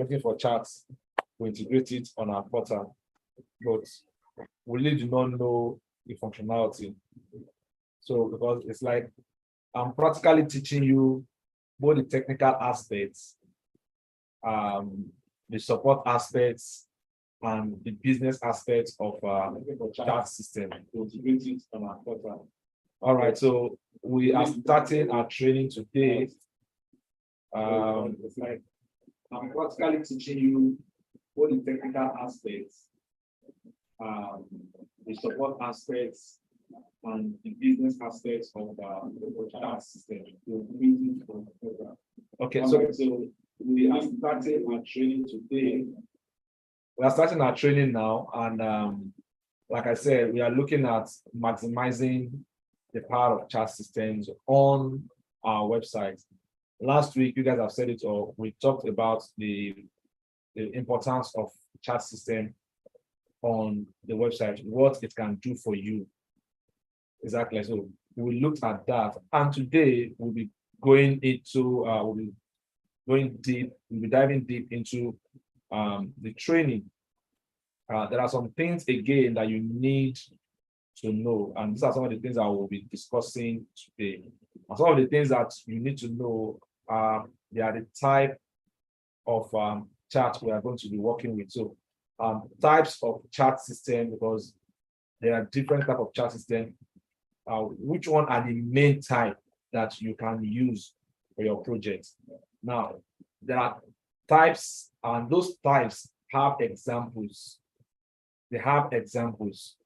looking for charts, we integrate it on our portal, but we really do not know the functionality. So because it's like I'm practically teaching you both the technical aspects, the support aspects, and the business aspects of chart system. To integrate it on our portal. All right, so we are starting our training today. It's like I'm practically teaching you all the technical aspects, the support aspects, and the business aspects of the chart system. Okay, so we are starting our training today. We are starting our training now, and like I said, we are looking at maximizing the power of chart systems on our website. Last week, you guys have said it all. We talked about the importance of chart system on the website, what it can do for you. Exactly. So we looked at that, and today we'll be going into we'll be diving deep into the training. There are some things again that you need to know, and these are some of the things I will be discussing today. And some of the things that you need to know they are the type of chart we are going to be working with. So types of chart system, because there are different type of chart system. Which one are the main type that you can use for your project? Now, there are types, and those types have examples. They have examples.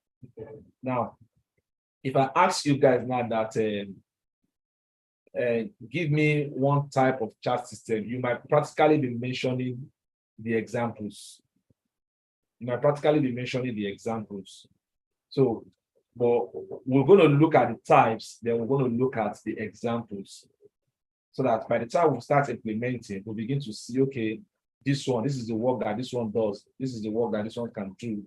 Now, if I ask you guys now that give me one type of chart system, you might practically be mentioning the examples. You might practically be mentioning the examples. So, but we're going to look at the types, then we're going to look at the examples, so that by the time we start implementing, we'll begin to see, okay, this is the work that this one does, this is the work that this one can do.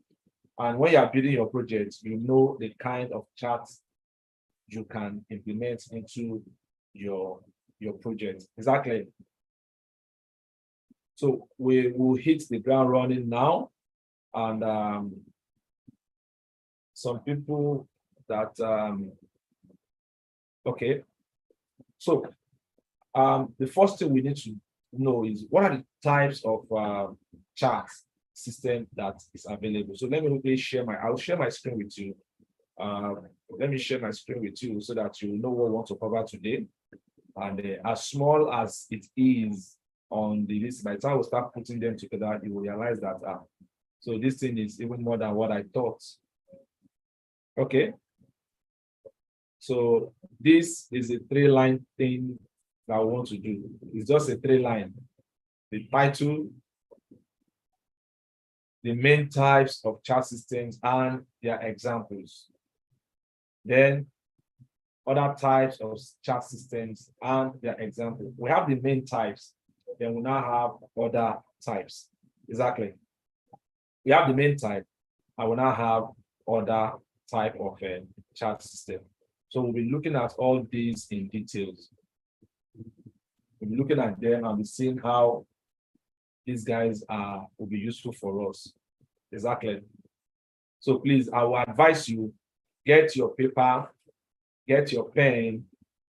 And when you are building your project, you know the kind of charts you can implement into your project. Exactly. So we will hit the ground running now, and some people that okay. So the first thing we need to know is what are the types of charts system that is available. So let me quickly I'll share my screen with you. Let me share my screen with you so that you know what we want to cover today. And as small as it is on the list, by the time we start putting them together, you will realize that so this thing is even more than what I thought. Okay. So this is a 3-line thing that I want to do. It's just a 3-line. The title, the main types of chart systems and their examples. Then other types of chart systems and their examples. We have the main types, then we now have other types. Exactly. We have the main type, and we now have other type of chart system. So we'll be looking at all these in details. We'll be looking at them and be seeing how these guys will be useful for us. Exactly. So please, I will advise you, get your paper, get your pen,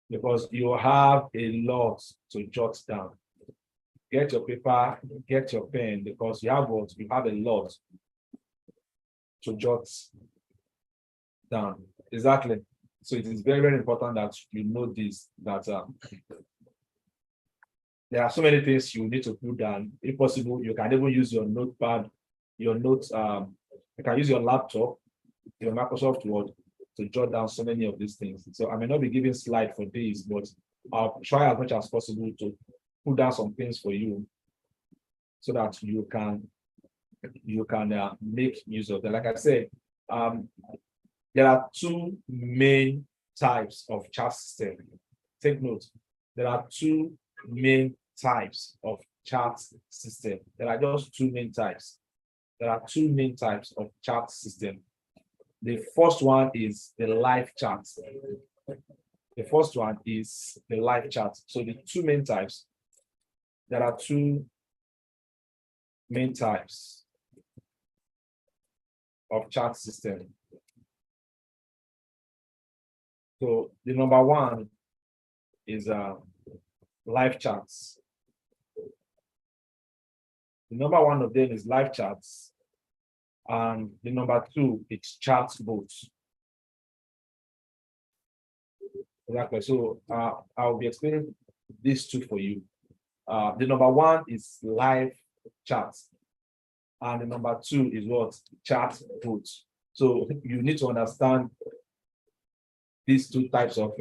because you have a lot to jot down. Get your paper, get your pen, because you have a lot to jot down. Exactly. So it is very, very important that you know this, that there are so many things you need to put down. If possible, you can even use your notepad, your notes, you can use your laptop, your Microsoft Word to jot down so many of these things. So I may not be giving slide for this, but I'll try as much as possible to put down some things for you so that you can make use of them. Like I said, there are two main types of chart system. Take note, there are two main types of chart system. There are just two main types. There are two main types of chart system. The first one is the live chart. The first one is the live chart. So the two main types, there are two main types of chat system. So the number one is live chats. The number one of them is live chats, and the number two is chat bots. Exactly. So I'll be explaining these two for you. The number one is live chats, and the number two is what? Chat bots. So you need to understand these two types of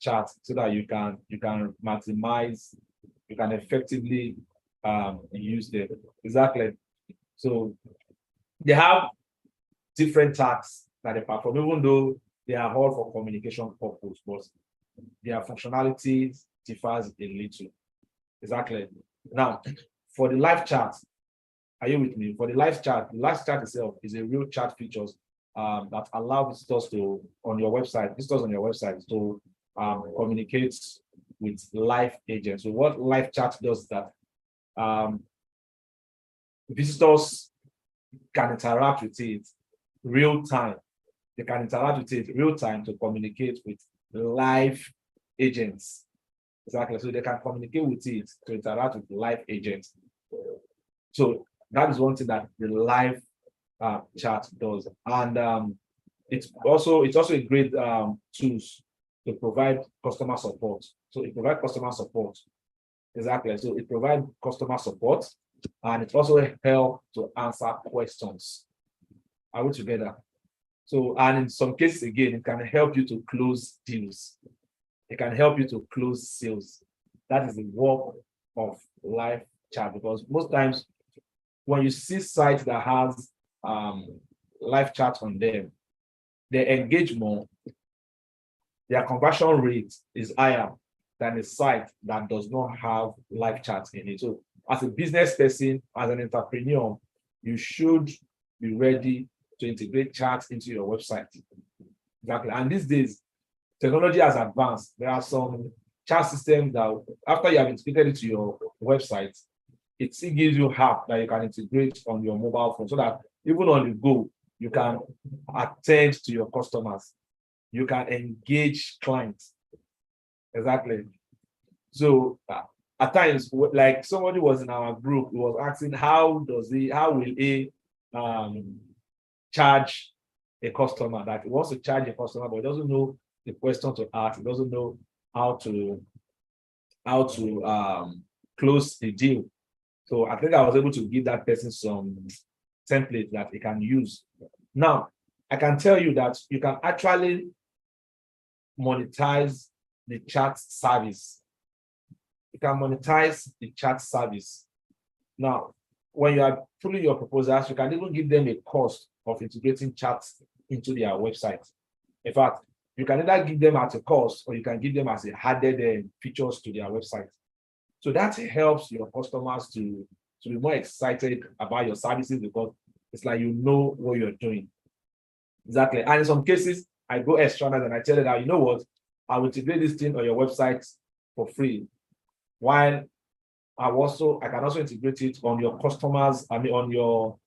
chats so that you can maximize, you can effectively use them. Exactly. So they have different tasks that they perform, even though they are all for communication purpose, but their functionalities differs a little. Exactly. Now, for the live chat, are you with me? For the live chat itself is a real chat features that allow visitors on your website to communicate with live agents. So what live chat does is that visitors can interact with it real time. They can interact with it real time to communicate with live agents. Exactly. So they can communicate with it to interact with live agents. So that is one thing that the live chat does. And it's also a great tools to provide customer support. So it provides customer support. Exactly. So it provides customer support, and it also helps to answer questions. Are we together? So, and in some cases, again, it can help you to close deals. It can help you to close sales. That is the work of live chat, because most times when you see sites that has live chat on them, they engage more. Their conversion rate is higher than a site that does not have live chat in it. So as a business person, as an entrepreneur, you should be ready to integrate chat into your website. Exactly. And these days, technology has advanced. There are some chat systems that after you have integrated it to your website, it still gives you app that you can integrate on your mobile phone so that even on the go, you can attend to your customers. You can engage clients. Exactly. So at times, like somebody was in our group, he was asking, how will he charge a customer? That he wants to charge a customer, but he doesn't know the question to ask. He doesn't know how to close the deal. So I think I was able to give that person some template that he can use. Now, I can tell you that you can actually monetize the chat service. You can monetize the chat service. Now, when you are putting your proposals, you can even give them a cost of integrating chats into their website. In fact, you can either give them at a cost or you can give them as a added features to their website. So that helps your customers to be more excited about your services, because it's like you know what you're doing. Exactly. And in some cases, I go extra and I tell you that, you know what, I will integrate this thing on your website for free. While I can also integrate it on your customers, on your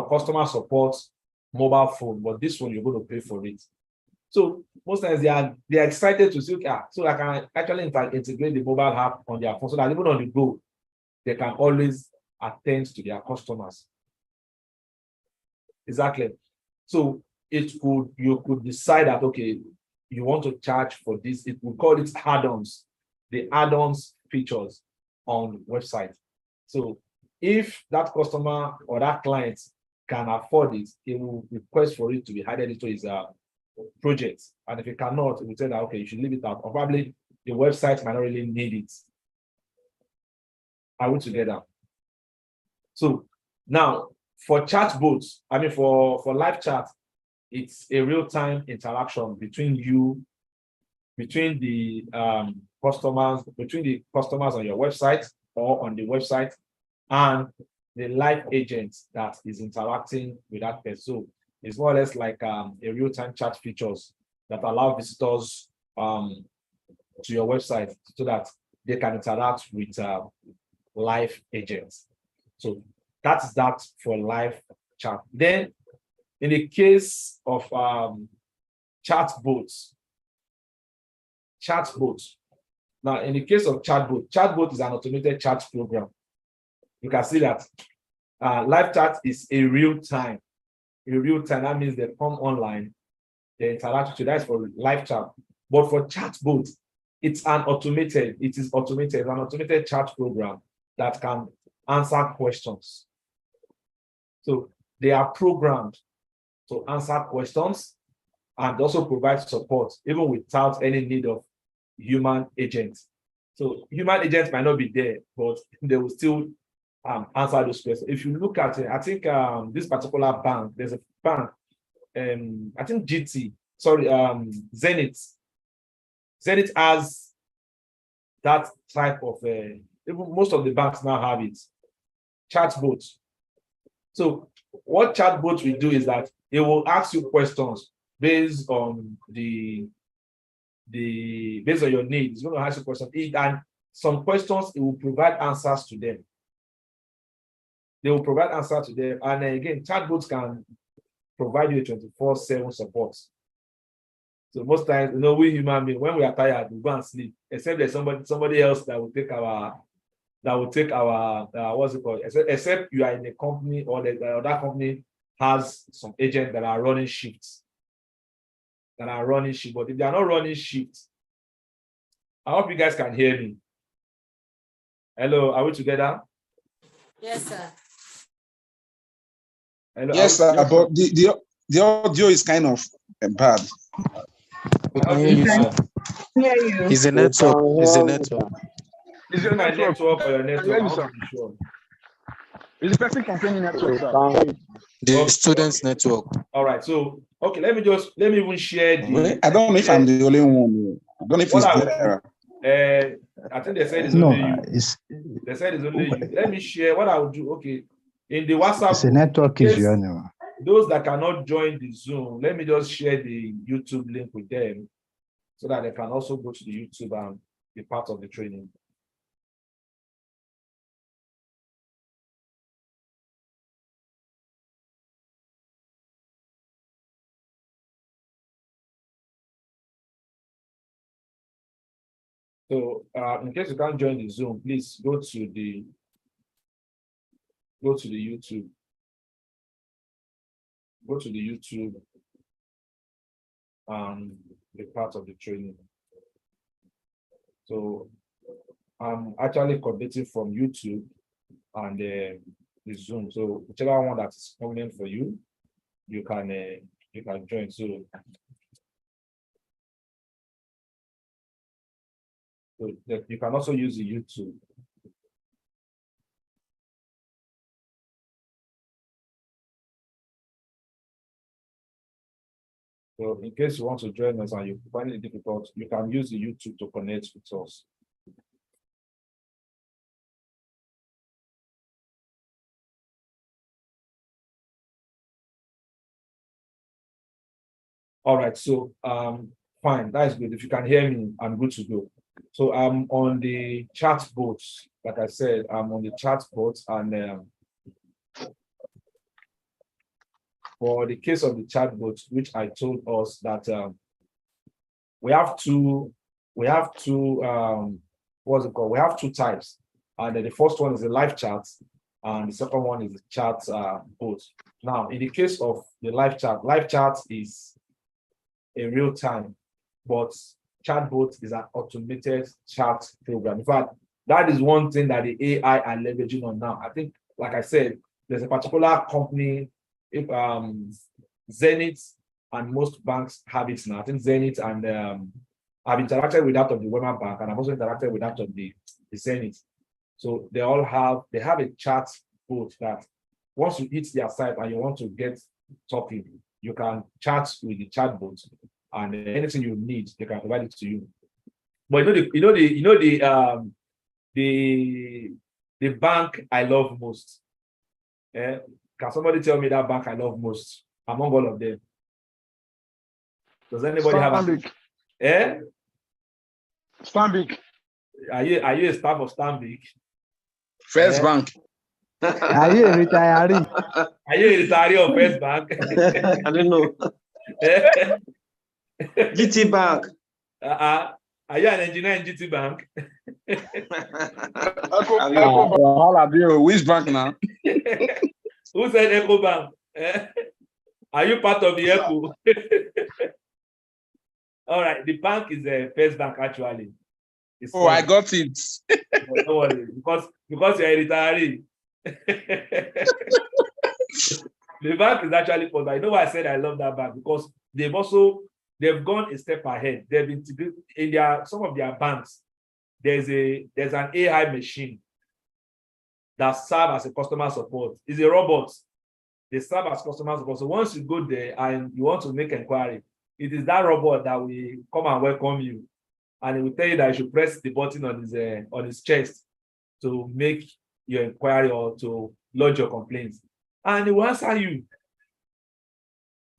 customer support mobile phone, but this one you're going to pay for it. So most times they are excited to see, okay, so I can actually integrate the mobile app on their phone so that even on the go, they can always attend to their customers. Exactly. So you could decide that, okay, you want to charge for this. We call it add-ons, the add-ons features on website. So if that customer or that client can afford it, he will request for it to be added into his project. And if it cannot, we say that, okay, you should leave it out. Or probably the website might not really need it. Are we together? So now for chatbots, for live chat, it's a real-time interaction between the customers on your website or on the website and the live agent that is interacting with that person. So it's more or less like a real-time chat features that allow visitors to your website so that they can interact with live agents. So That is that for live chat. Then in the case of chatbots. Now, in the case of chatbot is an automated chat program. You can see that live chat is a real time. That means they come online, they interact with you. That's for live chat. But for chatbot, it is an automated chat program that can answer questions. So they are programmed to answer questions and also provide support, even without any need of human agents. So human agents might not be there, but they will still answer those questions. If you look at it, I think this particular bank, there's a bank, I think Zenith. Zenith has that type of, even most of the banks now have it, chatbot. So what chatbot will do is that it will ask you questions based on based on your needs. It's going to ask you questions, and some questions it will provide answers to them. They will provide answers to them, and again, chatbots can provide you 24/7 support. So most times, we human beings, when we are tired, we go and sleep. Except there's somebody else that will take our what's it called? Except you are in a company or that company has some agents that are running shifts. But if they are not running shifts, I hope you guys can hear me. Hello, are we together? Yes, sir. Hello, yes, sir. But the audio is kind of bad. We can hear you, sir. It's a network. It's a network. Is it my network or your network? I want to be sure. Is the person complaining network, sir? The student's network. All right. So, okay, let me even share the. I don't know if I'm the only one. I don't know if it's there. I think they said it's only you. They said it's only you. Let me share what I will do. Okay. In the WhatsApp. The network is your name. Those that cannot join the Zoom, let me just share the YouTube link with them so that they can also go to the YouTube and be part of the training. So in case you can't join the Zoom, please go to the YouTube. Go to the YouTube and be part of the training. So I'm actually connecting from YouTube and the Zoom. So whichever one that is convenient for you, you can join. So you can also use the YouTube. So in case you want to join us and you find it difficult, you can use the YouTube to connect with us. All right, so fine, that is good. If you can hear me, I'm good to go. So I'm on the chat boat. Like I said, I'm on the chat boat, and for the case of the chatbot, which I told us that we have two what's it called? We have two types, and the first one is the live chat, and the second one is the chat bot. Now, in the case of the live chat is a real time, but chatbot is an automated chat program. In fact, that is one thing that the AI are leveraging on now. I think, like I said, there's a particular company. If Zenith and most banks have it now. I think Zenith and I've interacted with that of the Wema Bank, and I've also interacted with that of the Zenith. So they have a chat bot that once you hit their site and you want to get talking, you can chat with the chat bot, and anything you need, they can provide it to you. But the bank I love most. Can somebody tell me that bank I love most among all of them? Does anybody Stanbic. have Stanbic. Are you a staff of Stanbic? First Bank. Are you a retiree? Are you a retiree of First Bank? I don't know. GT Bank. Are you an engineer in GT Bank? Which bank now? Who said Echo Bank? Are you part of the Echo? All right, the bank is a First Bank actually. It's Oh, I fun. got it. Don't worry, because you're a retiree. The bank is actually fun. I know why I said I love that bank, because they've gone a step ahead. They've integrated in some of their banks. There's an AI machine that serves as a customer support. It's a robot. They serve as customer support. So once you go there and you want to make inquiry, it is that robot that will come and welcome you, and it will tell you that you should press the button on his chest to make your inquiry or to lodge your complaints, and it will answer you.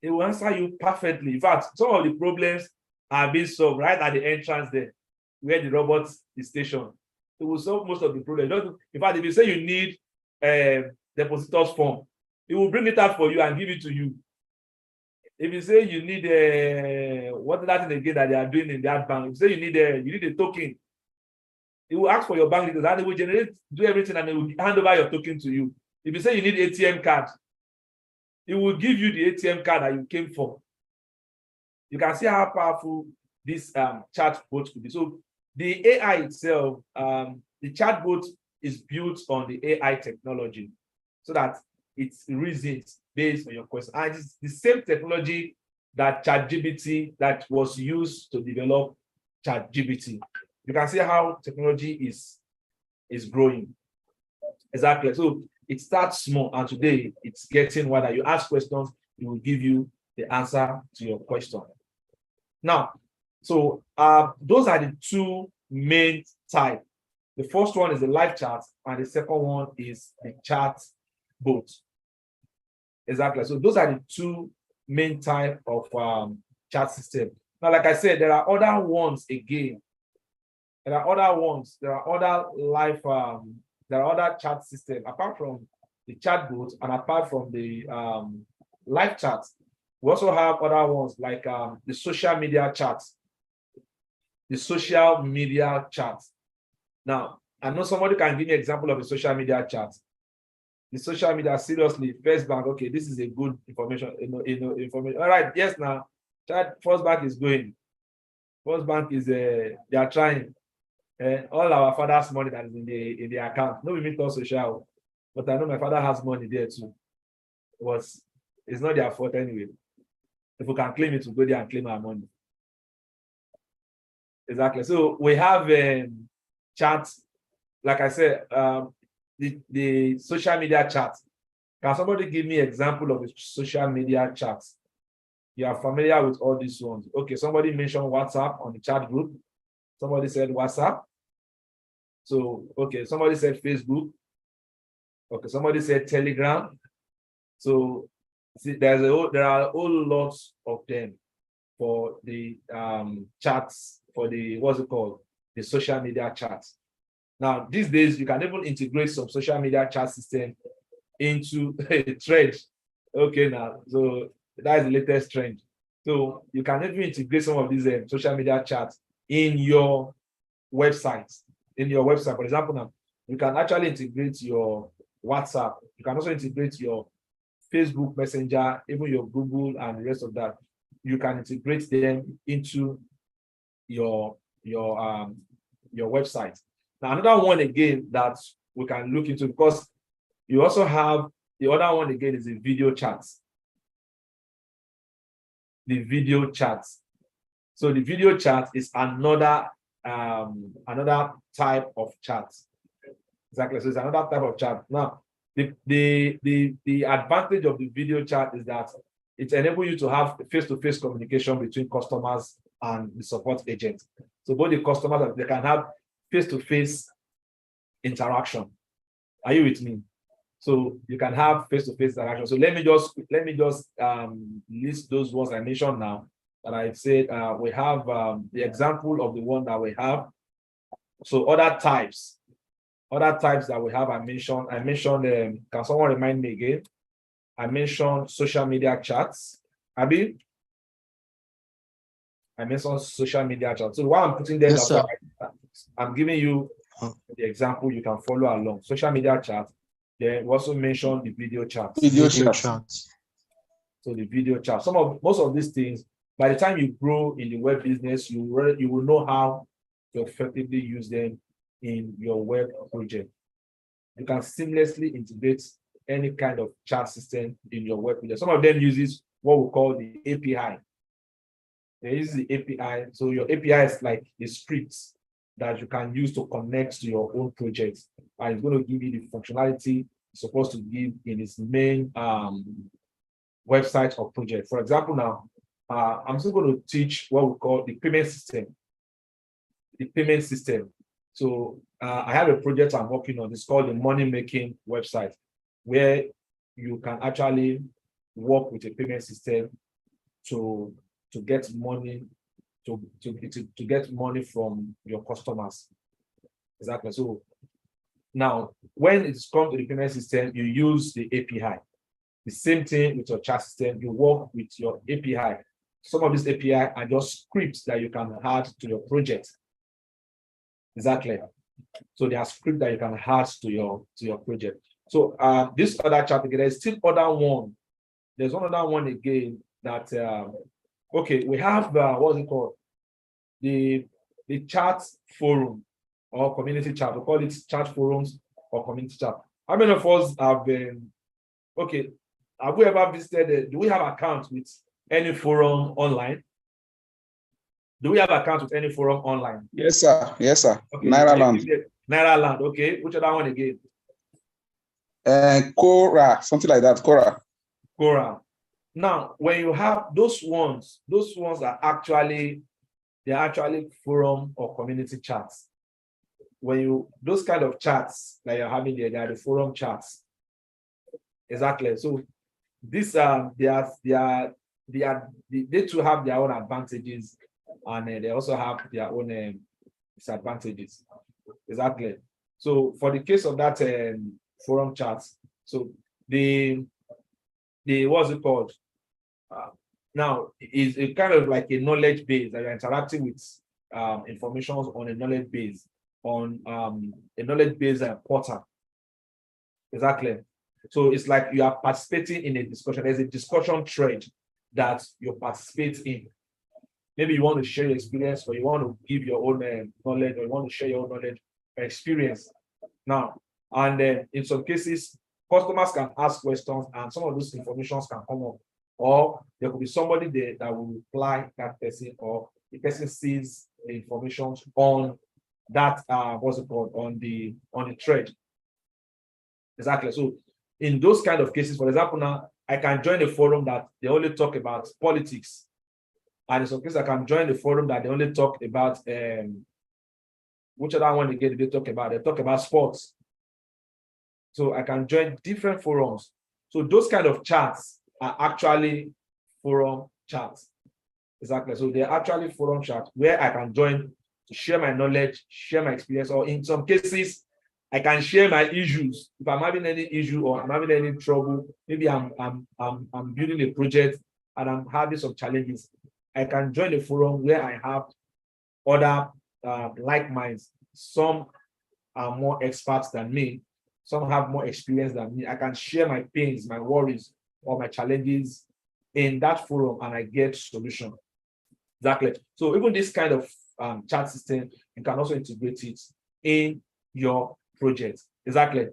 It will answer you perfectly. In fact, some of the problems are being solved right at the entrance there, where the robot is stationed. It will solve most of the problems. In fact, if you say you need a depositor's form, it will bring it out for you and give it to you. If you say you need what is that thing again that they are doing in that bank? If you say you need a token, it will ask for your bank details and it will do everything, and it will hand over your token to you. If you say you need ATM card, it will give you the ATM card that you came for. You can see how powerful this chatbot could be. So the AI itself, the chatbot is built on the AI technology so that it reasons based on your question. And it's the same technology that ChatGPT that was used to develop ChatGPT. You can see how technology is growing. Exactly. So it starts small, and today it's getting wider. You ask questions, it will give you the answer to your question. Now, so those are the two main types. The first one is the live chat, and the second one is the chat bot. Exactly. So those are the two main types of chat system. Now, like I said, there are other ones again. There are other live, there are other chat systems apart from the chatbot and apart from the live chat. We also have other ones like the social media chat. The social media chat. Now, I know somebody can give me an example of a social media chat. The social media, seriously, First Bank, okay, this is a good information, information. All right, yes, now, First Bank is going. First Bank is, they are trying. All our father's money that is in the account. No, we meet all social, but I know my father has money there too. It's not their fault anyway. If we can claim it, we'll go there and claim our money. Exactly. So we have chats, like I said, the social media chat. Can somebody give me an example of a social media chat? You are familiar with all these ones. Okay, somebody mentioned WhatsApp on the chat group. Somebody said WhatsApp. So, okay, somebody said Facebook. Okay, somebody said Telegram. So, see, there are a whole lot of them for the chats, for the, what's it called? The social media chats. Now, these days, you can even integrate some social media chat system into a thread. Okay, now, so that is the latest trend. So you can even integrate some of these social media chats in your website. For example, now you can actually integrate your WhatsApp. You can also integrate your Facebook Messenger, even your Google and the rest of that. You can integrate them into your website. Now, another one again that we can look into, because you also have the other one again is the video chats. The video chats. So the video chat is another type of chat. Exactly. So it's another type of chat. Now, the advantage of the video chat is that it enables you to have face-to-face communication between customers and the support agent. So both the customers, they can have face-to-face interaction. Are you with me? So you can have face-to-face interaction. So let me just list those ones I mentioned now. And I said we have the example of the one that we have. So other types Other types that we have, I mentioned, can someone remind me again? I mentioned social media chats. Abi? I mentioned social media chats. So while I'm putting them, Yes, sir. I'm giving you the example, you can follow along. Social media chat. Then we also mentioned the video chat. Video Video chat. chat. So the video chat. Most of these things, by the time you grow in the web business, you will know how to effectively use them in your web project. You can seamlessly integrate any kind of chat system in your web project. Some of them uses what we call the API. They use the API. So your API is like a script that you can use to connect to your own project. And it's going to give you the functionality it's supposed to give in its main website or project. For example, now, I'm still going to teach what we call the payment system. The payment system. So I have a project I'm working on. It's called the money making website, where you can actually work with a payment system to get money to get money from your customers. Exactly. So now, when it's come to the payment system, you use the API. The same thing with your chat system. You work with your API. Some of these API are just scripts that you can add to your project. Exactly. So there are scripts that you can add to your project. So this other chat again, there's still other one. There's one other one again that okay, we have what's it called? The chat forum or community chat. We call it chat forums or community chat. How many of us have been okay? Have we ever visited? Do we have accounts with any forum online? Do we have accounts with any forum online? Yes, sir. Yes, sir. Okay. Nairaland. Nairaland. Okay. Which other one again? Quora, something like that. Quora. Quora. Now, when you have those ones are actually forum or community chats. When those kind of chats that you're having there, they are the forum chats. Exactly. So these they too have their own advantages, and they also have their own disadvantages. Exactly. So for the case of that forum chats, so the what's it called? Now is a kind of like a knowledge base that you're interacting with information on a knowledge base portal. Exactly. So it's like you are participating in a discussion. There's a discussion thread that you participate in. Maybe you want to share your experience, or you want to give your own knowledge, or you want to share your own knowledge or experience. Now, and in some cases, customers can ask questions, and some of those informations can come up. Or there could be somebody there that will reply that person, or the person sees the information on that what's it called, on the thread. Exactly. So in those kind of cases, for example, now I can join a forum that they only talk about politics, and in some cases I can join the forum that they only talk about which other one again they talk about? They talk about sports. So I can join different forums. So those kind of chats are actually forum chats. Exactly. So they're actually forum chats where I can join to share my knowledge, share my experience, or in some cases, I can share my issues. If I'm having any issue or I'm having any trouble, maybe I'm building a project and I'm having some challenges, I can join a forum where I have other like minds. Some are more experts than me. Some have more experience than me. I can share my pains, my worries, or my challenges in that forum, and I get solution. Exactly. So even this kind of chat system, you can also integrate it in your project. Exactly.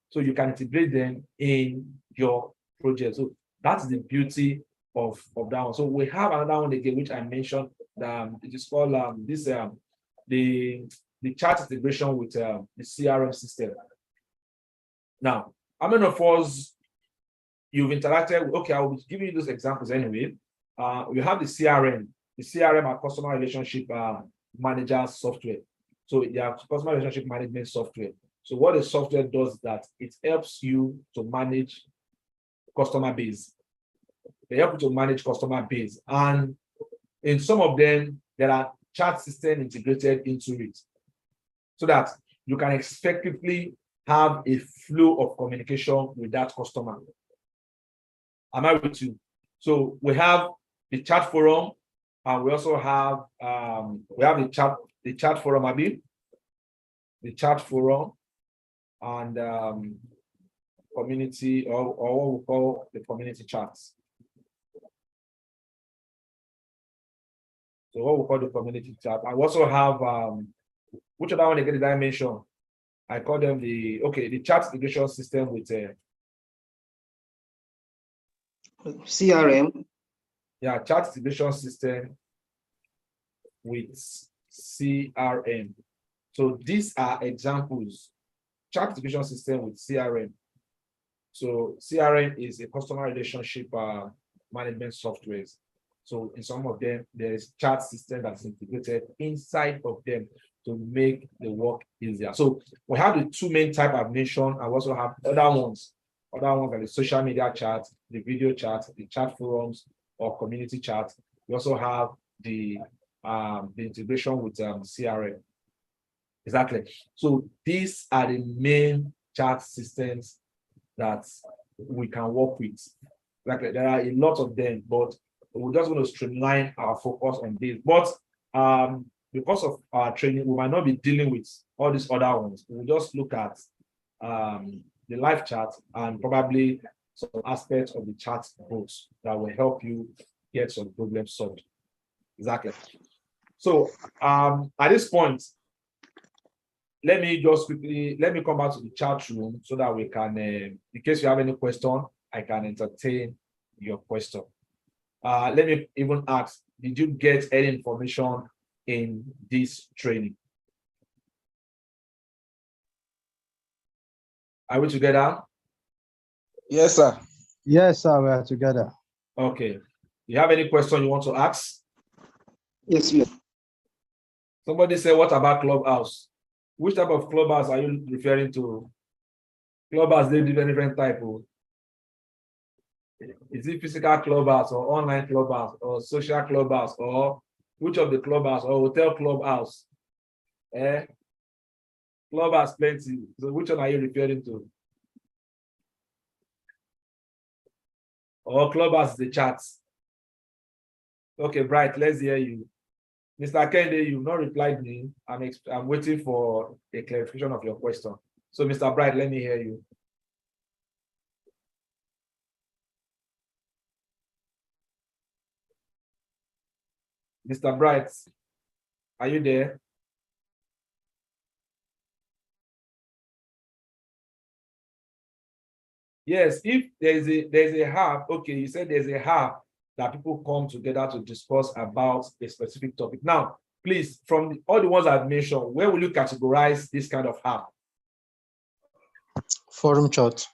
So you can integrate them in your project. So that's the beauty of that one. So we have another one again, which I mentioned. It is called the chat integration with the CRM system. Now, how many of us you've interacted with? Okay, I will give you those examples anyway. We have the CRM. The CRM are customer relationship manager software. So they are customer relationship management software. So what the software does is that it helps you to manage customer base. They help you to manage customer base. And in some of them, there are chat system integrated into it. So that you can effectively have a flow of communication with that customer. Am I with you? So we have the chat forum, and we also have the chat forum, Abi, the chat forum, and community or what we call the community chats. So what we call the community chat. I also have which other one again did I mention? I call them the chat integration system with CRM. yeah, chat integration system with CRM. So these are examples. Chat integration system with CRM. So CRM is a customer relationship management software. So in some of them, there is chat system that's integrated inside of them to make the work easier. So we have the two main type I've mentioned. I also have other ones are the social media chat, the video chat, the chat forums or community chat. We also have the integration with CRM. Exactly. So these are the main chat systems that we can work with. Like there are a lot of them, but we just want to streamline our focus on this. But because of our training, we might not be dealing with all these other ones. We'll just look at the live chat and probably some aspects of the chat bots that will help you get some problems solved. Exactly. So at this point, let me come back to the chat room so that we can, in case you have any question, I can entertain your question. Let me even ask, did you get any information in this training? Are we together? Yes, sir. Yes, sir, we are together. Okay. You have any question you want to ask? Yes, yes. Somebody say, what about Clubhouse? Which type of Clubhouse are you referring to? Clubhouse, they different type of. Is it physical Clubhouse or online Clubhouse or social Clubhouse or which of the Clubhouse or hotel Clubhouse? Clubhouse plenty. So which one are you referring to? Or Clubhouse is the chats? Okay, Bright, let's hear you. Mr. Kende, you've not replied me. I'm waiting for a clarification of your question. So, Mr. Bright, let me hear you. Mr. Bright, are you there? Yes, if there's a hub, okay, you said there's a hub that people come together to discuss about a specific topic. Now, please, from all the ones I've mentioned, where will you categorize this kind of hub? Forum chat.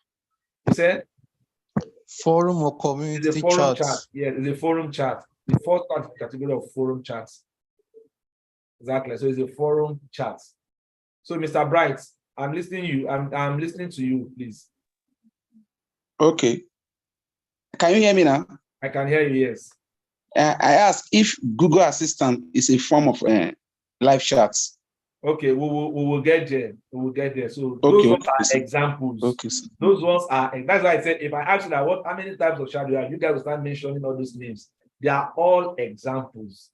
You said? Forum or community It's a forum chat. chat. Yeah, it's a forum chat. The first category of forum chats. Exactly. So it's a forum chat. So, Mr. Bright, I'm listening to you. I'm listening to you, please. Okay. Can you hear me now? I can hear you, yes. I asked if Google Assistant is a form of live chats. Okay, we will get there. We will get there. So Okay, those ones are sir. examples. Okay, sir. Those ones are, that's why I said, if I ask you that how many types of chat you have, you guys will start mentioning all those names. They are all examples.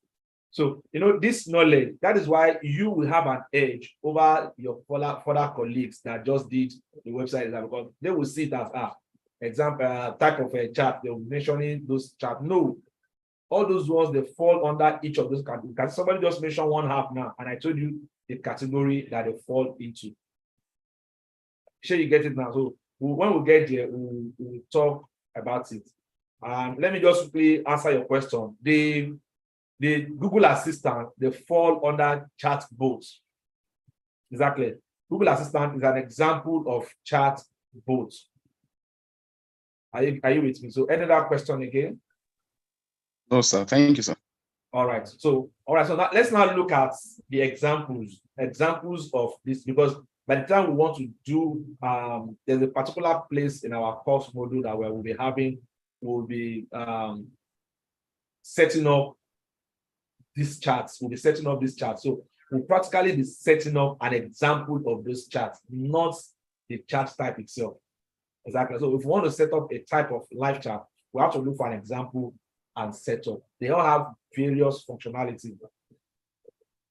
So, this knowledge, that is why you will have an edge over your further colleagues that just did the website, because they will see it as example, type of a chat, they will be mentioning those chat. No, all those ones, they fall under each of those categories. Somebody just mentioned one half now, and I told you the category that they fall into. Sure, you get it now. So when we get there, we'll talk about it. Let me just quickly answer your question. The Google Assistant, they fall under chat bots. Exactly. Google Assistant is an example of chat bots. Are you with me? So any other question again? No, sir. Thank you, sir. All right. So now, let's now look at the examples of this, because by the time we want to do, there's a particular place in our course module that we'll be setting up these charts. We'll be setting up these charts. So will practically be setting up an example of those charts, not the chart type itself. Exactly. So if we want to set up a type of live chart, we have to look for an example and set up. They all have various functionalities.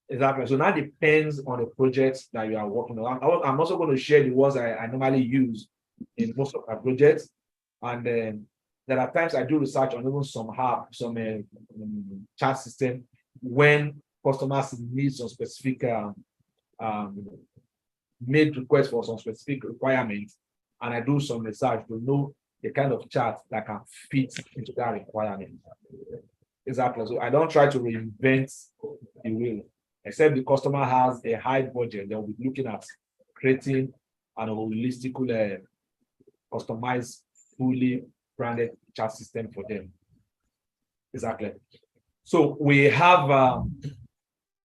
Exactly. So that depends on the project that you are working on. I'm also going to share the ones I normally use in most of my projects. And there are times I do research on even some chart system when customers need some specific made requests for some specific requirements, and I do some research to know the kind of chart that can fit into that requirement. Exactly. So I don't try to reinvent the wheel, except the customer has a high budget. They'll be looking at creating an holistic, customized, fully branded chart system for them. Exactly. So we have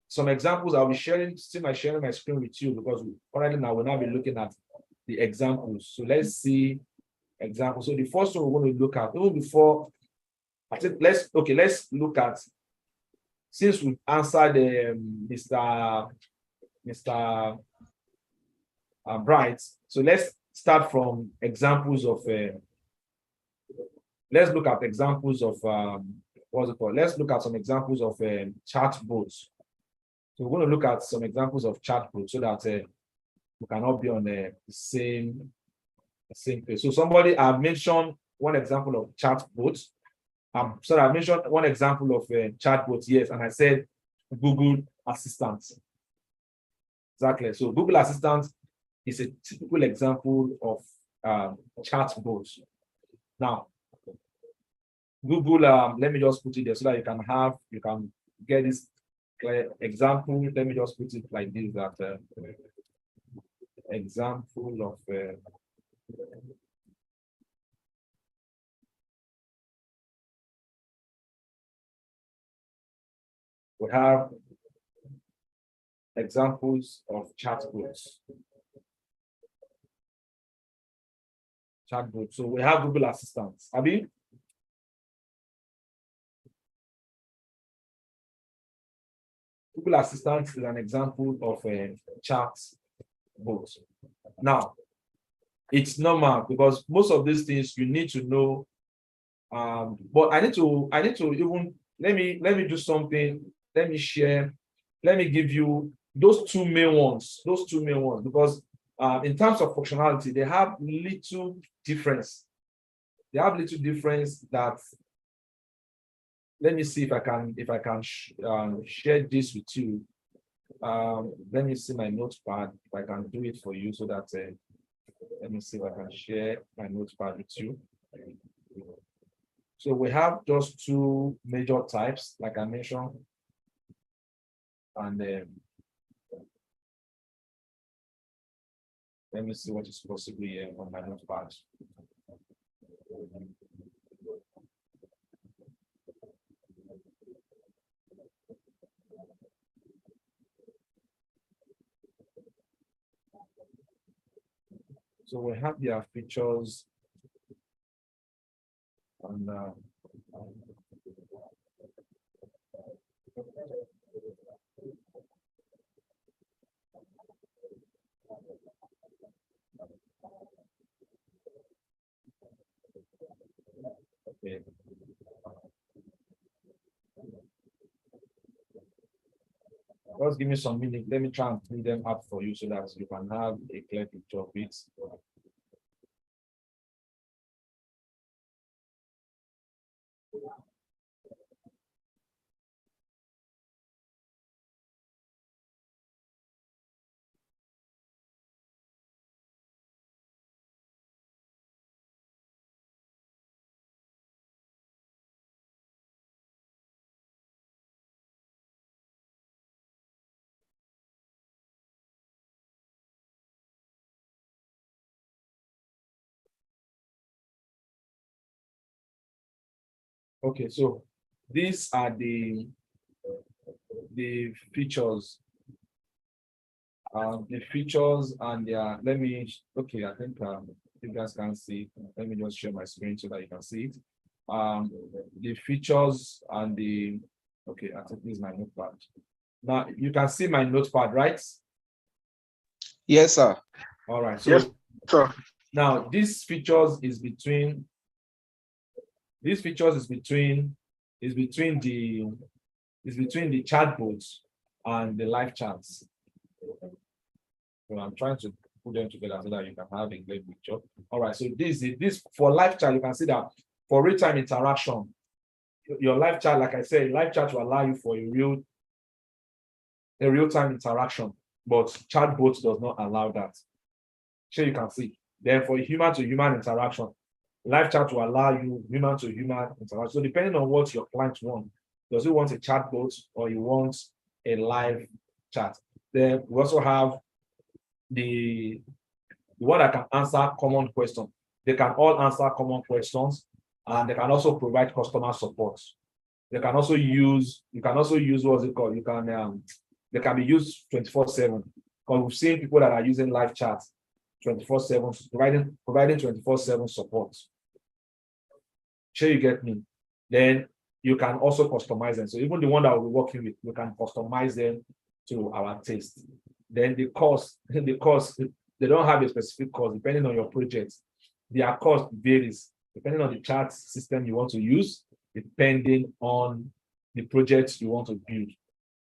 some examples. I'll be sharing my screen with you because already now we'll now be looking at the examples. So let's see examples. So the first one we're going to look at, even before I think let's look at, since we've answered Mr. Bright. So let's start from examples of let's look at examples of what's it called? Let's look at some examples of chatbots. So we're going to look at some examples of chatbots so that we can all be on the same page. So somebody mentioned one example of chatbots. So I mentioned one example of chatbots, yes, and I said Google Assistant. Exactly. So Google Assistant is a typical example of chatbots. Now, Google, let me just put it there so that you can get this clear example. Let me just put it like this, that example of we have examples of chatbots. So we have Google Assistant. Abi? Google Assistant is an example of a chatbot. Now, it's normal because most of these things you need to know. But I need to even let me do something. Let me share. Let me give you those two main ones. Because in terms of functionality, they have little difference. That. Let me see if I can share this with you. Let me see my notepad if I can do it for you so that let me see if I can share my notepad with you. So we have just two major types, like I mentioned, and let me see what is possible here on my notepad. So we have their features and okay. Just give me some minutes. Let me try and clean them up for you so that you can have a clear picture of it. Okay, so these are the features. The features and let me, okay, I think you guys can see. Let me just share my screen so that you can see it. The features and the, okay, I think this is my notepad. Now you can see my notepad, right? Yes, sir. All right. So Yes, sir. now these features is between the chatbots and the live chats. So I'm trying to put them together so that you can have a great picture. All right. So this for live chat, you can see that for real-time interaction, your live chat, like I said, live chat will allow you for a real-time interaction, but chatbot does not allow that. So you can see. Then for human-to-human interaction, live chat will allow you human-to-human interaction. So depending on what your client wants, does he want a chatbot or he wants a live chat? Then we also have the one that can answer common questions. They can all answer common questions, and they can also provide customer support. They can also use, what's it called? They can be used 24/7. Because we've seen people that are using live chat 24/7, providing 24/7 support. Sure, you get me. Then you can also customize them. So even the one that we're working with, we can customize them to our taste. Then the cost, they don't have a specific cost depending on your project. Their cost varies depending on the chat system you want to use, depending on the project you want to build.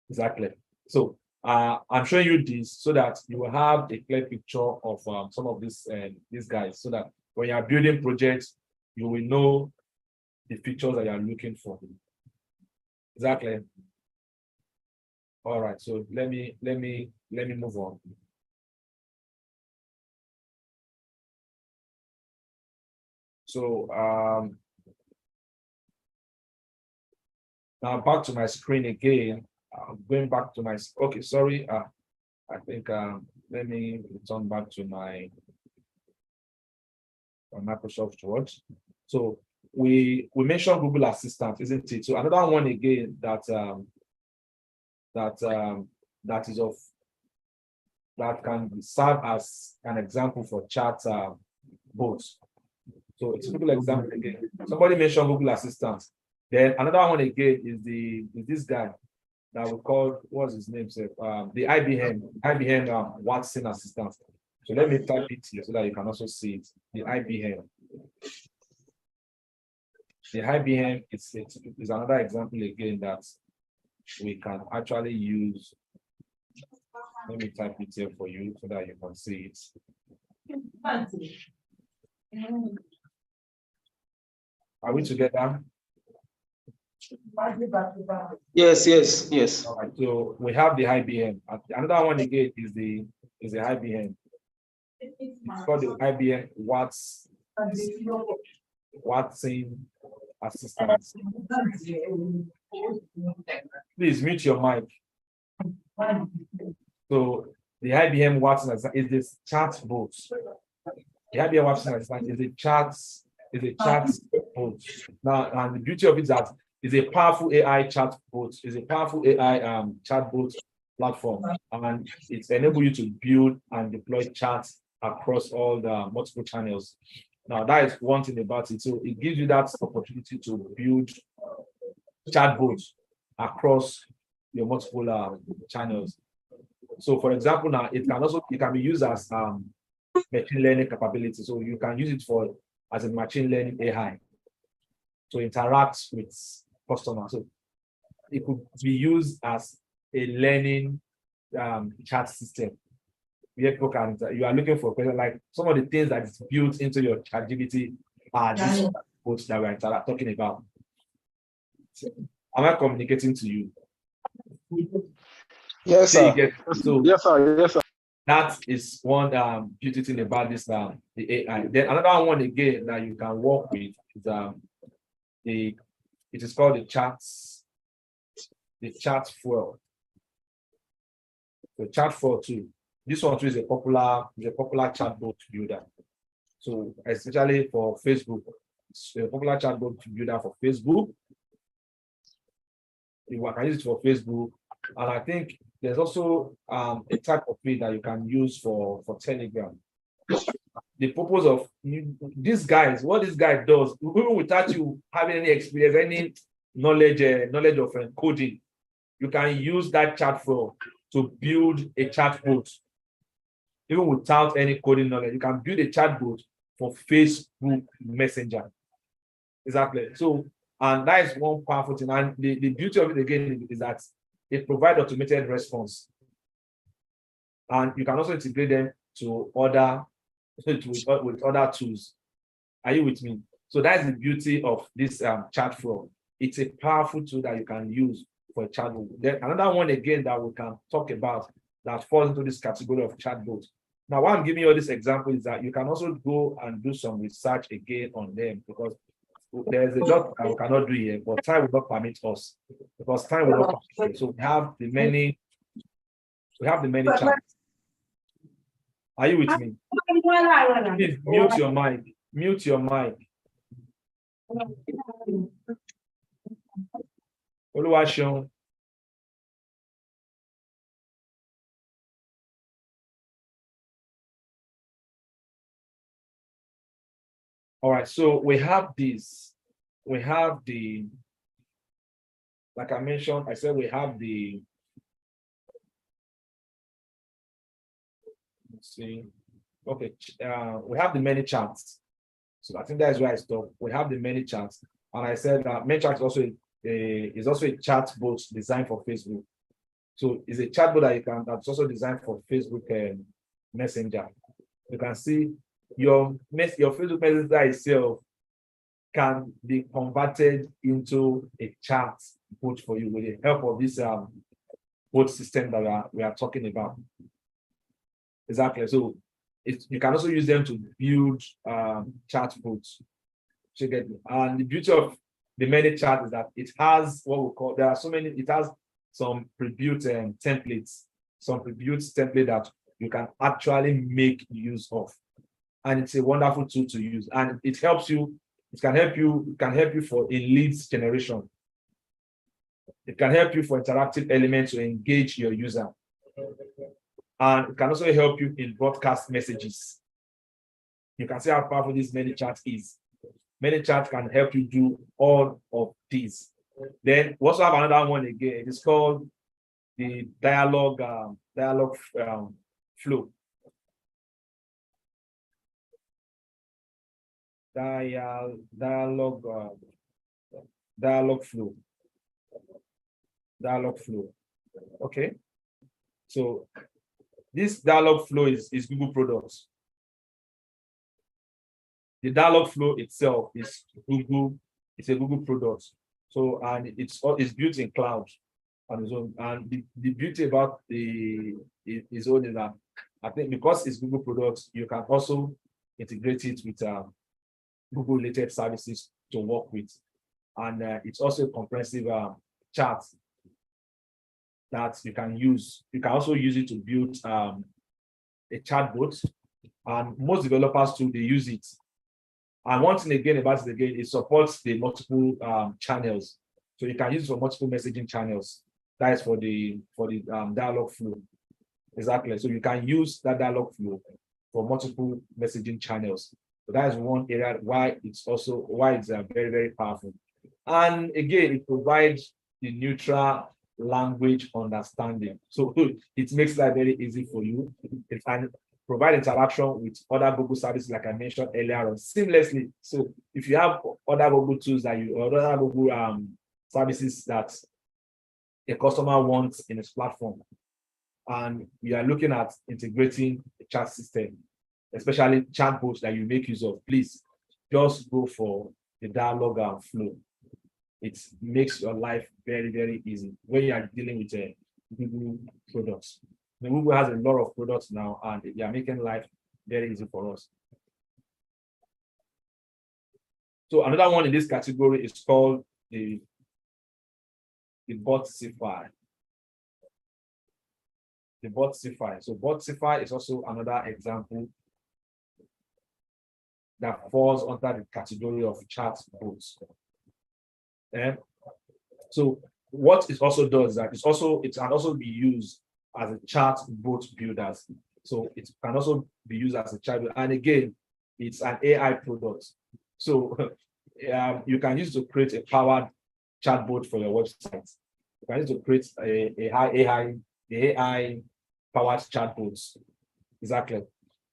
Exactly. So I'm showing you this so that you will have a clear picture of some of these guys, so that when you are building projects, you will know the features that you are looking for. Exactly. All right. So let me move on. So now back to my screen again. Going back to my, okay, sorry. I think let me return back to my Microsoft Word. So we mentioned Google Assistant, isn't it? So another one again that can serve as an example for chat bots. So it's a Google example again. Somebody mentioned Google Assistant. Then another one again is this guy that we call, what's his name? The IBM Watson Assistant. So let me type it here so that you can also see it. The IBM. The IBM is another example again that we can actually use. Let me type it here for you so that you can see it. Are we together? Yes. All right, so we have the IBM. Another one again is the IBM. It's called the IBM Watson Assistant. Please mute your mic. So the IBM Watson Assistant is this chat bot. The IBM Watson Assistant is a chat bot. Now, and the beauty of it is that it's a powerful AI chat bot. It's a powerful AI chatbot platform, and it enables you to build and deploy chats across all the multiple channels. Now, that is one thing about it. So it gives you that opportunity to build chatbots across your multiple channels. So, for example, now it can be used as machine learning capability. So you can use it as a machine learning AI to interact with customers. So it could be used as a learning chat system. You are looking for a question, like some of the things that is built into your ChatGPT are these bots that we're talking about. So, am I communicating to you? Yes, sir. Yes, sir. That is one beauty thing about this the AI. Then another one again that you can work with is it is called the chat fuel. The chat fuel too. This one too is a popular chatbot builder. So especially for Facebook, it's a popular chatbot builder for Facebook. You can use it for Facebook, and I think there's also a type of it that you can use for Telegram. The purpose of these guys, what this guy does, even without you having any experience, any knowledge of coding, you can use that chat flow to build a chatbot. Even without any coding knowledge, you can build a chatbot for Facebook Messenger. Exactly. So, and that is one powerful thing. And the beauty of it again is that it provides automated response. And you can also integrate them to other with other tools. Are you with me? So that's the beauty of this chat flow. It's a powerful tool that you can use for a chatbot. Then another one again that we can talk about that falls into this category of chatbot. Now, why I'm giving you all this example is that you can also go and do some research again on them, because there's a lot that we cannot do here, but time will not permit us. Because time will not permit us. So we have the many chats. Are you with me? Please mute your mic. Mute your mic. Oluwaseun. All right, so we have this. We have the, like I mentioned, I said we have the, let's see. Okay, we have the many chats. So I think that's where I stop. We have the many chats, and I said that ManyChat is also a chat bot designed for Facebook. So it's a chatbot that's also designed for Facebook Messenger. You can see your Facebook Messenger itself can be converted into a chat bot for you with the help of this bot system that we are talking about. Exactly. So you can also use them to build chat bots. And the beauty of the ManyChat is that it has what we call, it has some pre-built templates, that you can actually make use of. And it's a wonderful tool to use. And it helps you, it can help you for in leads generation. It can help you for interactive elements to engage your user. And it can also help you in broadcast messages. You can see how powerful this ManyChat is. ManyChat can help you do all of these. Then we also have another one again. It's called the dialogue flow. Dialogue flow. Okay. So this dialogue flow is Google products. The dialogue flow itself is Google. It's a Google product. So, and it's built in cloud on its own. And the beauty about its own is that I think because it's Google products, you can also integrate it with Google related services to work with. And it's also a comprehensive chat that you can use. You can also use it to build a chatbot. And most developers too, they use it. And one thing again about it again, it supports the multiple channels. So you can use it for multiple messaging channels. That is for the dialogue flow. Exactly. So you can use that dialogue flow for multiple messaging channels. So that is one area why it's very, very powerful. And again, it provides the neutral language understanding. So it makes life very easy for you. And provide interaction with other Google services, like I mentioned earlier on, seamlessly. So if you have other Google tools or other Google services that a customer wants in its platform, and we are looking at integrating a chat system, especially chatbots that you make use of, please just go for the dialogue flow. It makes your life very, very easy when you are dealing with Google products. Google has a lot of products now, and they are making life very easy for us. So another one in this category is called the Botify. The Botify. So Botify is also another example that falls under the category of chatbots. And so what it also does that it can also be used as a chatbot builder. So it can also be used as a chatbot. And again, it's an AI product. So you can use it to create a powered chatbot for your website. You can use to create the AI powered chatbots. Exactly.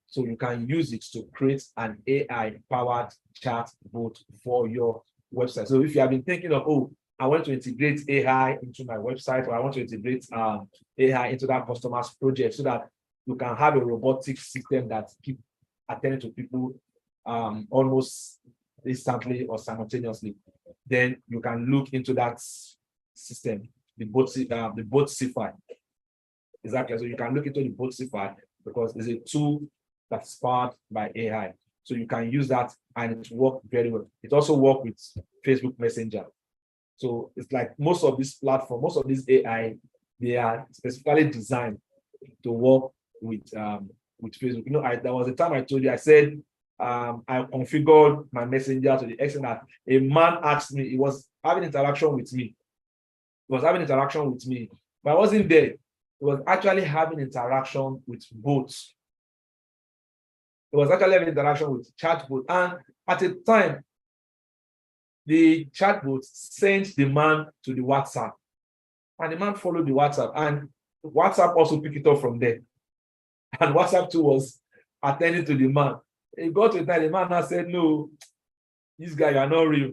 So you can use it to create an AI powered chatbot for your website. So if you have been thinking of, oh, I want to integrate AI into my website, or I want to integrate AI into that customer's project so that you can have a robotic system that keep attending to people almost instantly or simultaneously, then you can look into that system, the Botsify. Exactly. So you can look into the Botsify because it's a tool that's powered by AI. So you can use that and it works very well. It also works with Facebook Messenger. So it's like most of these platforms, most of these AI, they are specifically designed to work with Facebook. You know, there was a time I told you, I said I configured my messenger to the extent that a man asked me, he was having interaction with me. But I wasn't there. He was actually having interaction with bots. It was actually having interaction with chatbot. And at the time, the chatbot sent the man to the WhatsApp. And the man followed the WhatsApp. And WhatsApp also picked it up from there. And WhatsApp too was attending to the man. He got to the time, the man now said, no, this guy, you are not real.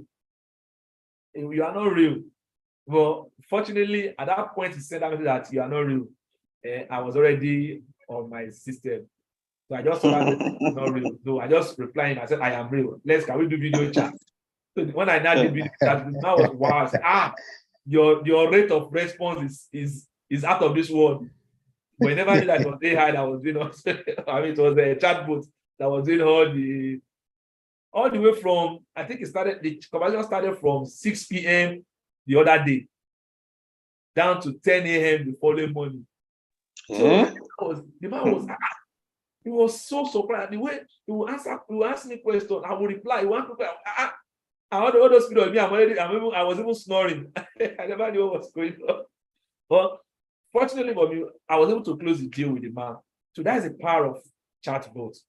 You are not real. Well, fortunately, at that point, he said that you are not real. I was already on my system. So I just told him not real. So I just replied him. I said, I am real. Can we do video chat? So when I now did video chat, now was wow. I said, your rate of response is out of this world. But I never knew that it was AI that was doing I mean, it was a chatbot that was doing all the way from, I think the conversation started from 6 p.m. the other day down to 10 a.m. the following morning. So the man was he was so surprised. The way he will ask me questions, I will reply. He want to all those people of me, I was even snoring. I never knew what was going on. But fortunately for me, I was able to close the deal with the man. So that is the power of chatbots.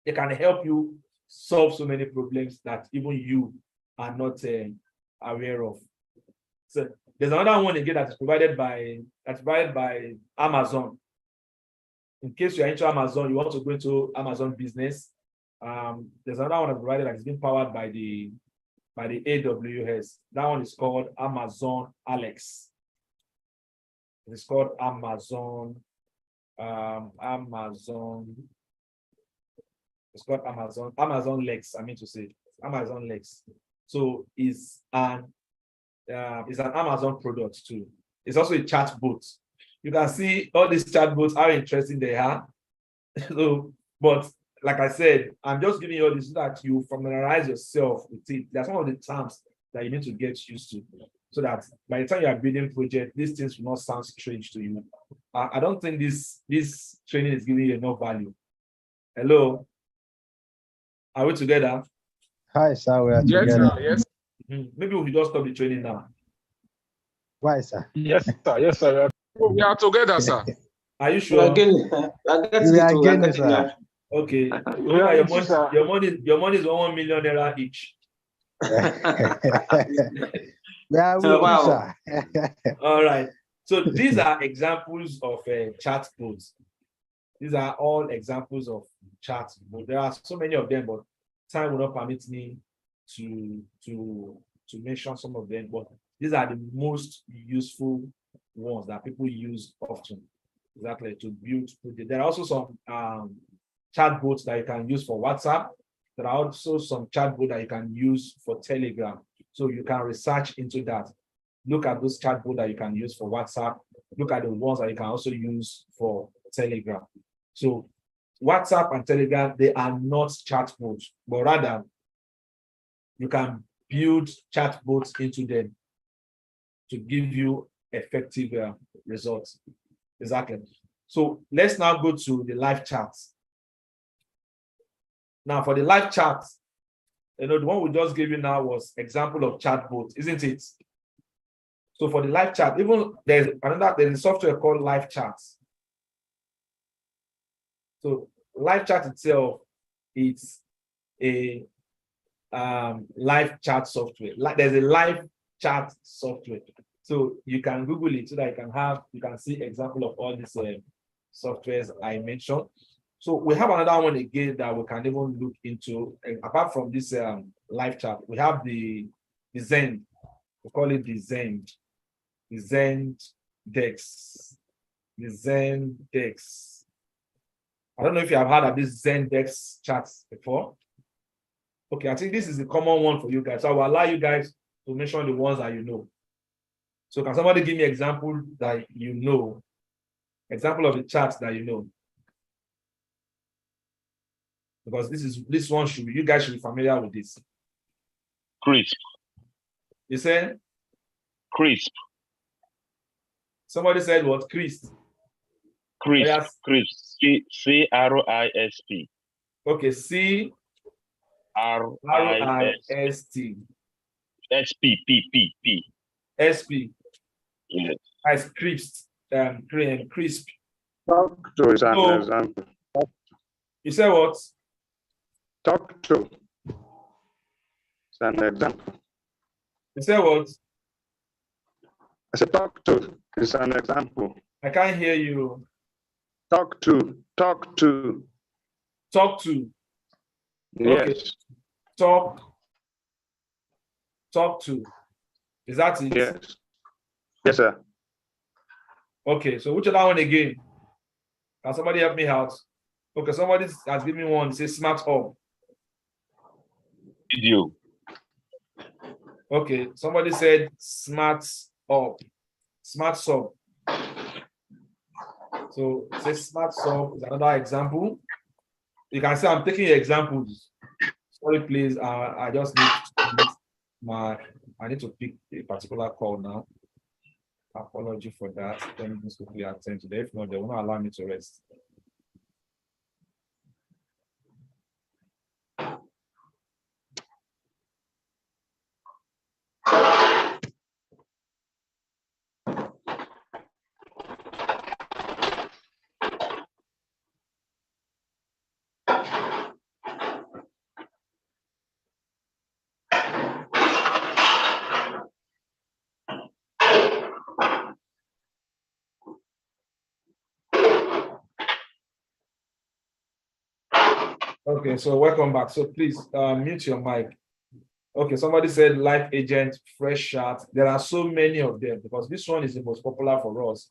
They can help you solve so many problems that even you are not aware of. So there's another one again that's provided by Amazon. In case you're into Amazon, you want to go into Amazon business. There's another one provided that is being powered by the AWS. That one is called Amazon Alex. It's called Amazon. It's called Amazon Lex. I mean to say Amazon Lex. So it's an Amazon product too. It's also a chatbot. You can see all these chatbots, how interesting they are. So, but like I said, I'm just giving you all this so that you familiarize yourself with it. There are some of the terms that you need to get used to, so that by the time you are building project, these things will not sound strange to you. I don't think this training is giving you enough value. Hello, are we together? Hi, sir. We are together. Sir, yes. Maybe we just stop the training now. Why, sir? Yes, sir. Yes, sir. We are together, sir. Are you sure? We are getting, sir. Okay. Your money is 1 million naira each. We are with you, sir. All right. So these are examples of chatbots. These are all examples of chatbots. There are so many of them, but time will not permit me to mention some of them. But these are the most useful ones that people use often, exactly, to build projects. There are also some chatbots that you can use for WhatsApp. There are also some chatbots that you can use for Telegram. So you can research into that. Look at those chatbots that you can use for WhatsApp. Look at the ones that you can also use for Telegram. So WhatsApp and Telegram, they are not chatbots, but rather you can build chatbots into them to give you effective results. Exactly. So let's now go to the live chat. Now for the live chat, the one we just gave you now was example of chatbot, isn't it? So for the live chat, even there's a software called Live Chat. So Live Chat itself, it's a live chat software. There's a live chat software. So you can Google it so that you can see example of all these softwares I mentioned. So we have another one again that we can even look into. And apart from this live chat, we have the Zen. We call it the Zen Dex. The Zen Dex. I don't know if you have heard of this Zen Dex chats before. Okay, I think this is a common one for you guys. So I will allow you guys to mention the ones that you know. So can somebody give me example that you know? Example of the charts that you know. Because this one you guys should be familiar with this. Crisp. You said? Crisp. Somebody said what? Crisp. Crisp. Yes. Crisp. CRISP. Okay, CRIST. SPPPP. SP. Yes. As crisp. Crisp. Talk to is an So- example. You said what? Talk to is an example. You said what? I said talk to is an example. I can't hear you. Talk to. Talk to. Okay. Yes. Talk to. Is that it? Yes. Yes, sir. Okay, so which other one again? Can somebody help me out? Okay, somebody has given me one. It says smart hub. Video. Okay, somebody said smart hub. Smart sub. So it says smart sub is another example. You can say I'm taking examples. Sorry, please. I just need I need to pick a particular call now. Apology for that. Let me just quickly attend to that. If not, they will not allow me to rest. Okay, so welcome back. So please mute your mic. Okay, somebody said live agent, fresh chat. There are so many of them because this one is the most popular for us.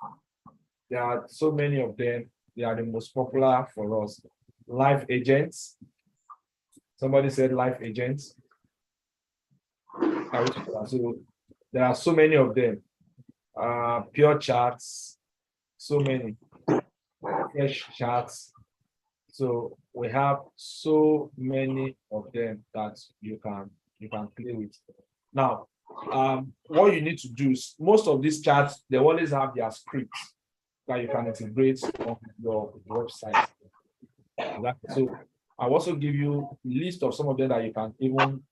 There are so many of them. They are the most popular for us. Live agents. Somebody said live agents. So there are so many of them. Pure chats, so many. Fresh chats. So we have so many of them that you can play with. Now, what you need to do is most of these chats, they always have their scripts that you can integrate on your website. So I'll also give you a list of some of them that you can even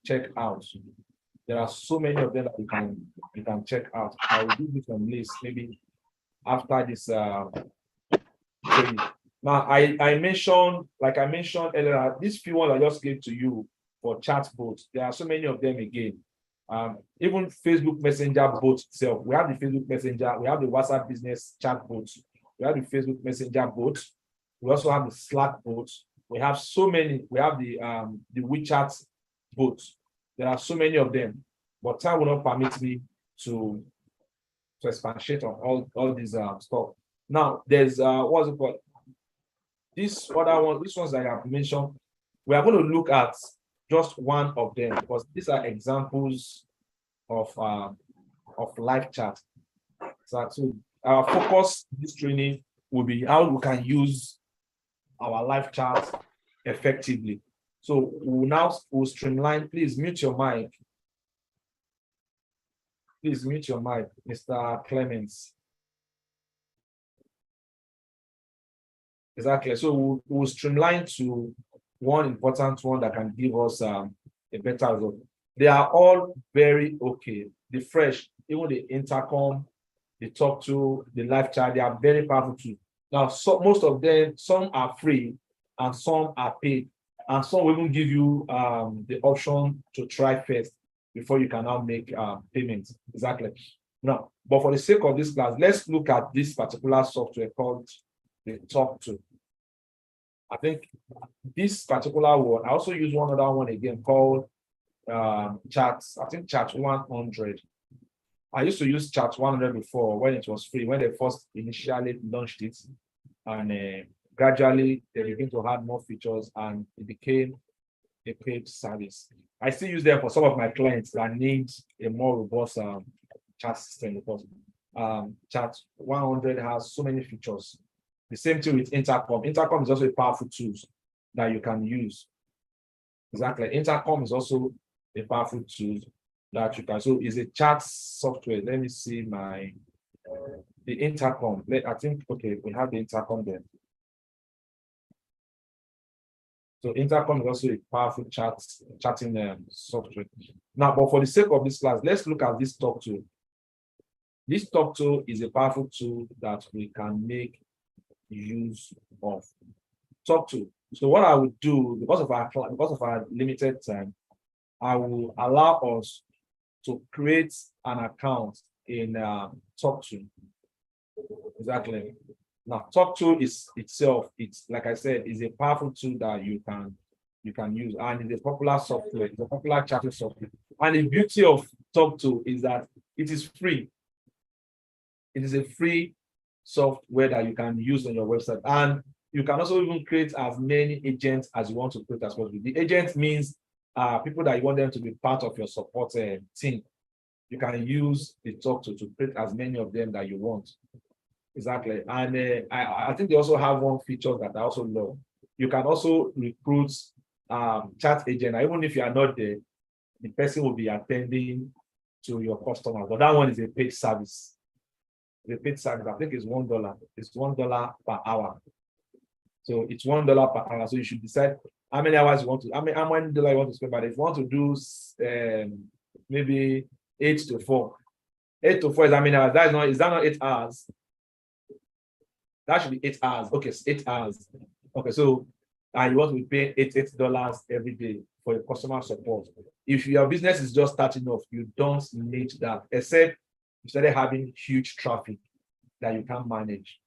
check out. There are so many of them that you can check out. I will give you some lists maybe after this training. Now, I mentioned, like I mentioned earlier, these few ones I just gave to you for chat bots. There are so many of them again. Even Facebook Messenger bot itself. We have the Facebook Messenger. We have the WhatsApp Business chat bots. We have the Facebook Messenger bot. We also have the Slack bot. We have so many. We have the WeChat bots. There are so many of them, but time will not permit me to expatiate on all these stuff. Now, there's what's it called? This other one, these ones that I have mentioned, we are going to look at just one of them because these are examples of live chat. So our focus this training will be how we can use our live chat effectively. So we'll streamline. Please mute your mic. Please mute your mic, Mr. Clements. Exactly. So we'll streamline to one important one that can give us a better result. They are all very okay. The fresh, even the intercom, the talk to, the live chat, they are very powerful too. Now, so most of them, some are free and some are paid. And some will even give you the option to try first before you can now make payments. Exactly. Now, but for the sake of this class, let's look at this particular software called the Talk2. I think this particular one, I also use one other one again called Chats. I think Chat 100. I used to use Chat 100 before when it was free, when they first initially launched it, and gradually they began to add more features and it became a paid service. I still use them for some of my clients that need a more robust chat system because Chat 100 has so many features. The same thing with Intercom. Intercom is also a powerful tool that you can use. Exactly. Intercom is also a powerful tool that you can. So it's a chat software. Let me see the Intercom. I think, okay, we have the Intercom there. So Intercom is also a powerful chatting software. Now, but for the sake of this class, let's look at this Talk2. This Talk2 is a powerful tool that we can make use of. Talk2. So what I would do, because of our limited time, I will allow us to create an account in Talk2. Exactly. Now, Talk2 is itself, it's like I said, is a powerful tool that you can use, and it's a popular software, it's a popular chatting software. And the beauty of Talk2 is that it is free. It is a free software that you can use on your website, and you can also even create as many agents as you want to create as possible. The agent means people that you want them to be part of your support team. You can use the Talk2 to create as many of them that you want. Exactly. And I think they also have one feature that I also love. You can also recruit chat agent. Even if you are not there, the person will be attending to your customers. But that one is a paid service. The paid service, I think, is $1. It's $1 per hour. So it's $1 per hour. So you should decide how many hours you want to, how many dollars you want to spend. But if you want to do maybe 8 to 4. 8 to 4 is how many hours? Is that not 8 hours? That should be 8 hours. Okay, so 8 hours. Okay, so you want to be paying $8 every day for your customer support. If your business is just starting off, you don't need that, except you started having huge traffic that you can't manage.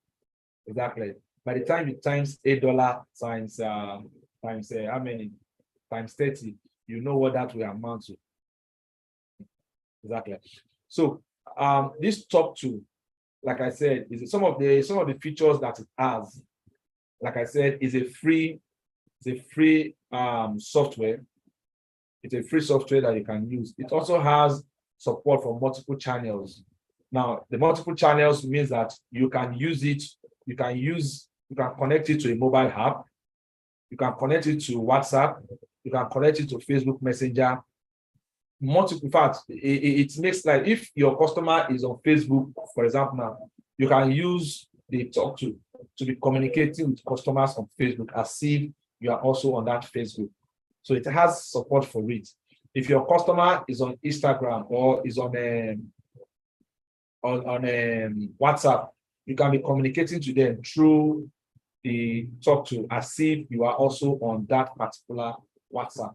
Exactly. By the time you times $8 times how many? Times 30, you know what that will amount to. Exactly. So this Talk2, like I said, is some of the features that it has. Like I said, is a free software. It's a free software that you can use. It also has support for multiple channels. Now, the multiple channels means that you can use it. You can connect it to a mobile app. You can connect it to WhatsApp. You can connect it to Facebook Messenger. Multiple facts. It makes like if your customer is on Facebook, for example, now you can use the Talk2 to be communicating with customers on Facebook as if you are also on that Facebook. So it has support for it. If your customer is on Instagram or is on WhatsApp, you can be communicating to them through the Talk2 as if you are also on that particular WhatsApp.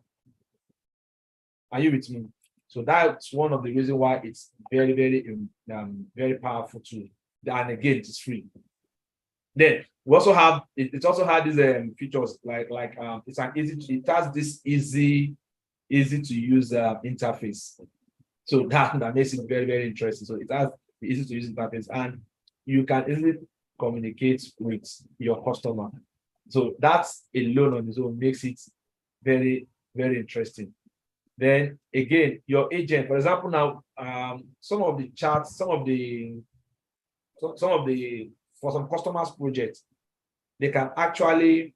Are you with me? So that's one of the reasons why it's very, very powerful tool. And again, it's free. Then we also have it also had these features like it's an it has this easy to use interface. So that makes it very, very interesting. So it has the easy to use interface, and you can easily communicate with your customer. So that's alone on its own makes it very, very interesting. Then again, your agent, for example, now some of the chats, for some customers projects, they can actually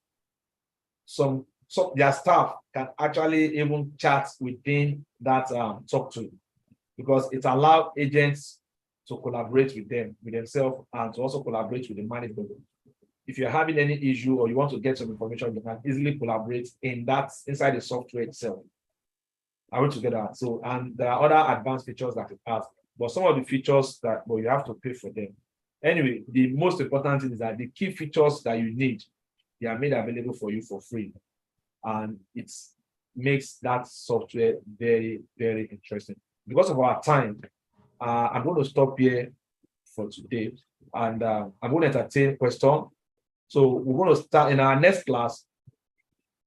their staff can actually even chat within that Talk2, because it allows agents to collaborate with themselves, and to also collaborate with the management. If you're having any issue or you want to get some information, you can easily collaborate inside the software itself. Are we together? So, and there are other advanced features that it has, but some of the features you have to pay for them. Anyway, the most important thing is that the key features that you need, they are made available for you for free. And it makes that software very, very interesting. Because of our time, I'm going to stop here for today, and I'm going to entertain questions. So we're going to start in our next class.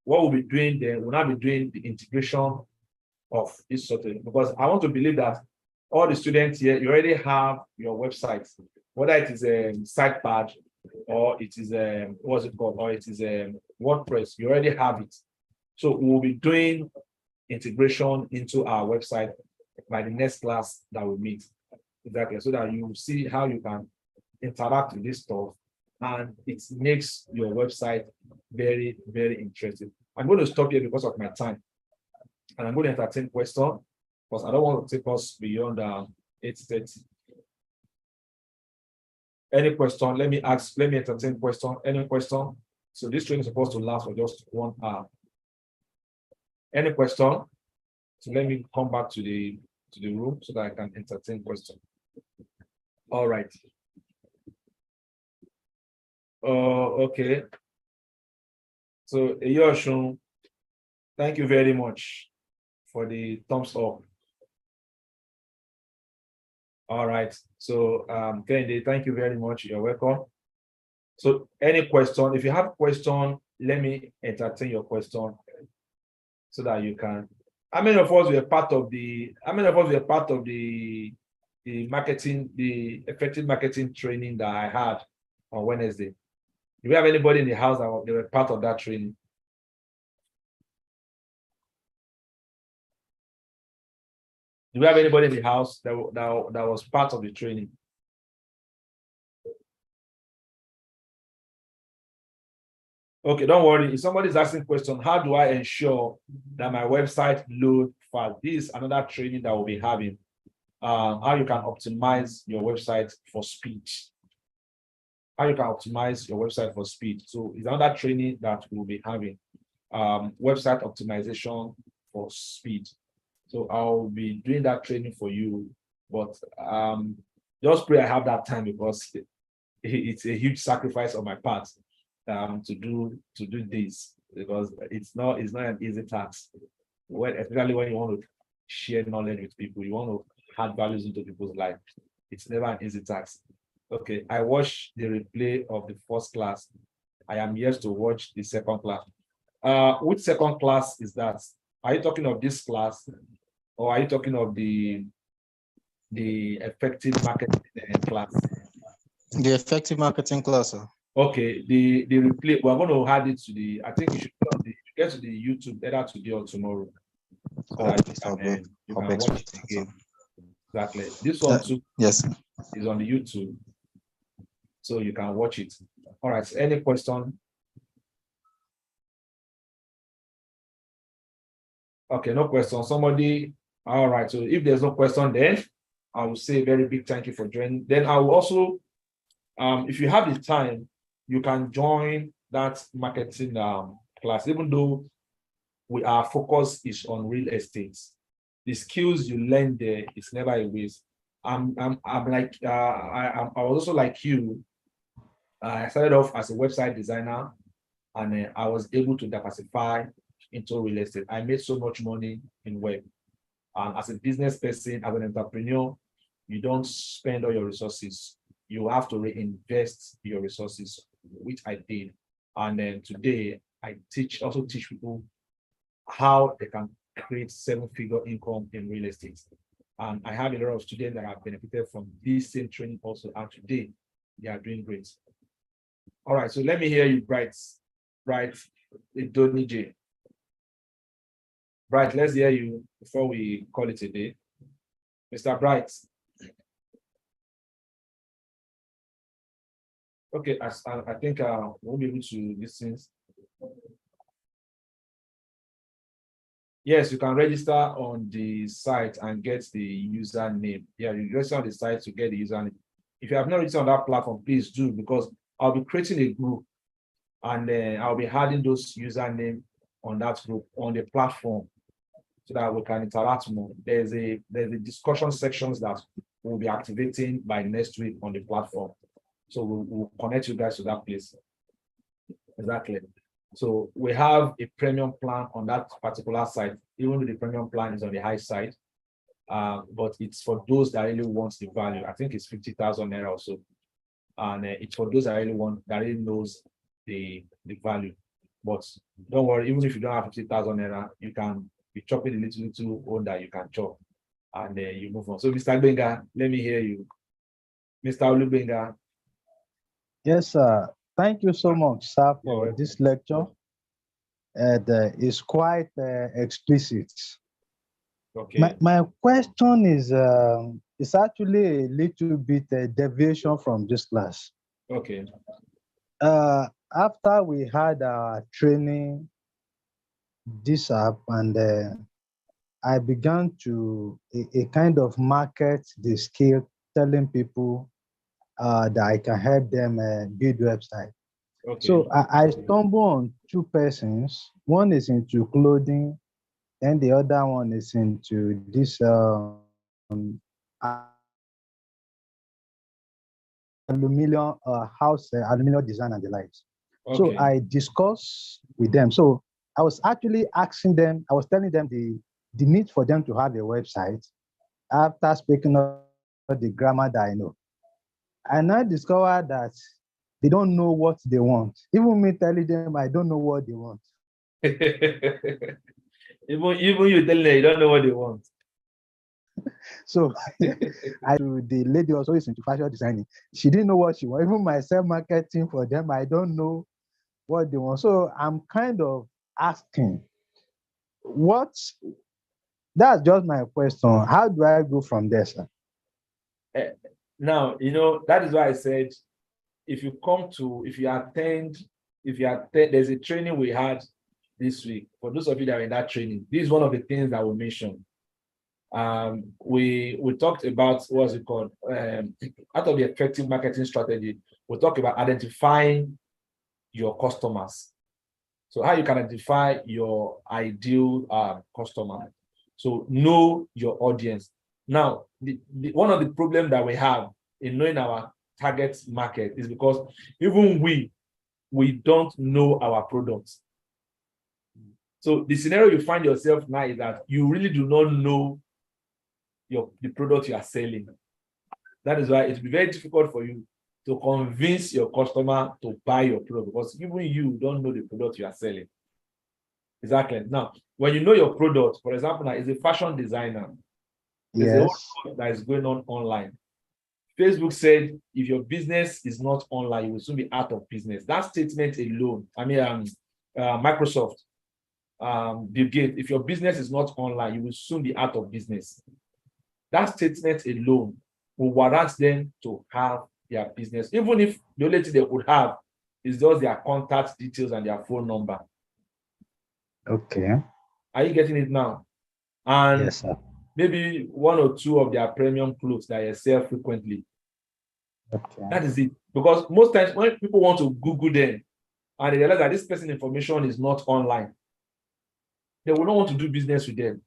What we'll be doing then, we'll now be doing the integration of this sort of, because I want to believe that all the students here, you already have your website, whether it is a Sitepad or it is a, what's it called, or it is a WordPress, you already have it. So we'll be doing integration into our website by the next class that we meet. Exactly, so that you see how you can interact with this stuff, and it makes your website very, very interesting. I'm going to stop here because of my time, and I'm going to entertain questions because I don't want to take us beyond 8:30. Any question? Let me entertain question. Any question? So this training is supposed to last for just 1 hour. Any question? So let me come back to the room so that I can entertain questions. All right. Okay. So Yoshun, thank you very much for the thumbs up. All right. So Kennedy, thank you very much. You're welcome. So any question, if you have a question, let me entertain your question so that you can. How many of us were part of the marketing, the effective marketing training that I had on Wednesday? Do we have anybody in the house that they were part of that training? Do we have anybody in the house that was part of the training? Okay, don't worry. If somebody's asking question, how do I ensure that my website load fast? This is another training that we'll be having. How you can optimize your website for speed. How you can optimize your website for speed. So it's another training that we'll be having. Website optimization for speed. So I'll be doing that training for you, but just pray I have that time, because it's a huge sacrifice on my part to do this, because it's not an easy task. Especially when you want to share knowledge with people, you want to add values into people's life. It's never an easy task. Okay, I watched the replay of the first class. I am yet to watch the second class. Which second class is that? Are you talking of this class, or are you talking of the effective marketing class? The effective marketing class, sir. Okay, the replay, we're going to add it to the, I think you should get to the YouTube either today or tomorrow. You can watch it again. Exactly. This one too, yes, is on the YouTube, so you can watch it. All right, so any question? Okay, no question. Somebody, all right, so if there's no question, then I will say a very big thank you for joining. Then I will also, if you have the time, you can join that marketing class, even though our focus is on real estate. The skills you learn there is never a waste. I'm like, I was also like you. I started off as a website designer, and I was able to diversify into real estate. I made so much money in web. As a business person, as an entrepreneur, you don't spend all your resources. You have to reinvest your resources, which I did. And then today, I also teach people how they can create 7-figure income in real estate. And I have a lot of students that have benefited from this same training also, and today they are doing great. All right, so let me hear you, Bright Donije. Bright, let's hear you before we call it a day. Mr. Bright. Okay, I think we'll be able to listen. Yes, you can register on the site and get the username. Yeah, you register on the site to get the username. If you have not registered on that platform, please do, because I'll be creating a group, and I'll be adding those username on that group on the platform so that we can interact more. There's a discussion sections that we'll be activating by next week on the platform. So we'll connect you guys to that place. Exactly. So we have a premium plan on that particular site, even though the premium plan is on the high side. but it's for those that really want the value. I think it's 50,000 naira or so. And it's for those that really knows the value. But don't worry, even if you don't have 50,000 naira, you can be chopping the little one that you can chop, and you move on. So, Mr. Benga, let me hear you. Mr. Olubenga. Yes, sir. Thank you so much, sir, for this lecture. And it's quite explicit. Okay. My question is, it's actually a little bit deviation from this class. Okay. After we had our training, this app, and I began to a kind of market the skill, telling people that I can help them build website. Okay. So I stumble on two persons. One is into clothing, and the other one is into this aluminum house, aluminum design and the likes. Okay. So I discussed with them. So I was actually asking them, I was telling them the need for them to have a website after speaking of the grammar that I know. And I discovered that they don't know what they want. Even me telling them I don't know what they want. even you telling them you don't know what they want. So the lady also is into fashion designing. She didn't know what she wanted. Even myself marketing for them, I don't know what they want. So I'm kind of asking, that's just my question. How do I go from there, sir? Now, that is why I said, if you attend, there's a training we had this week. For those of you that are in that training, this is one of the things that we mentioned. We talked about, what's it called? Out of the effective marketing strategy, we talk about identifying your customers. So how you can identify your ideal customer. So know your audience. Now, one of the problems that we have in knowing our target market is because even we don't know our products. So the scenario you find yourself now is that you really do not know the product you are selling. That is why it will be very difficult for you to convince your customer to buy your product, because even you don't know the product you are selling. Exactly. Now, when you know your product, for example, now is a fashion designer. There's a whole that is going on online. Facebook said, if your business is not online, you will soon be out of business. That statement alone, Microsoft, Bill Gates, if your business is not online, you will soon be out of business. That statement alone will warrant them to have their business, even if the only thing they would have is just their contact details and their phone number. Okay. Are you getting it now? And yes, sir. Maybe one or two of their premium clothes that you sell frequently. Okay. That is it. Because most times when people want to Google them and they realize that this person information is not online, they will not want to do business with them.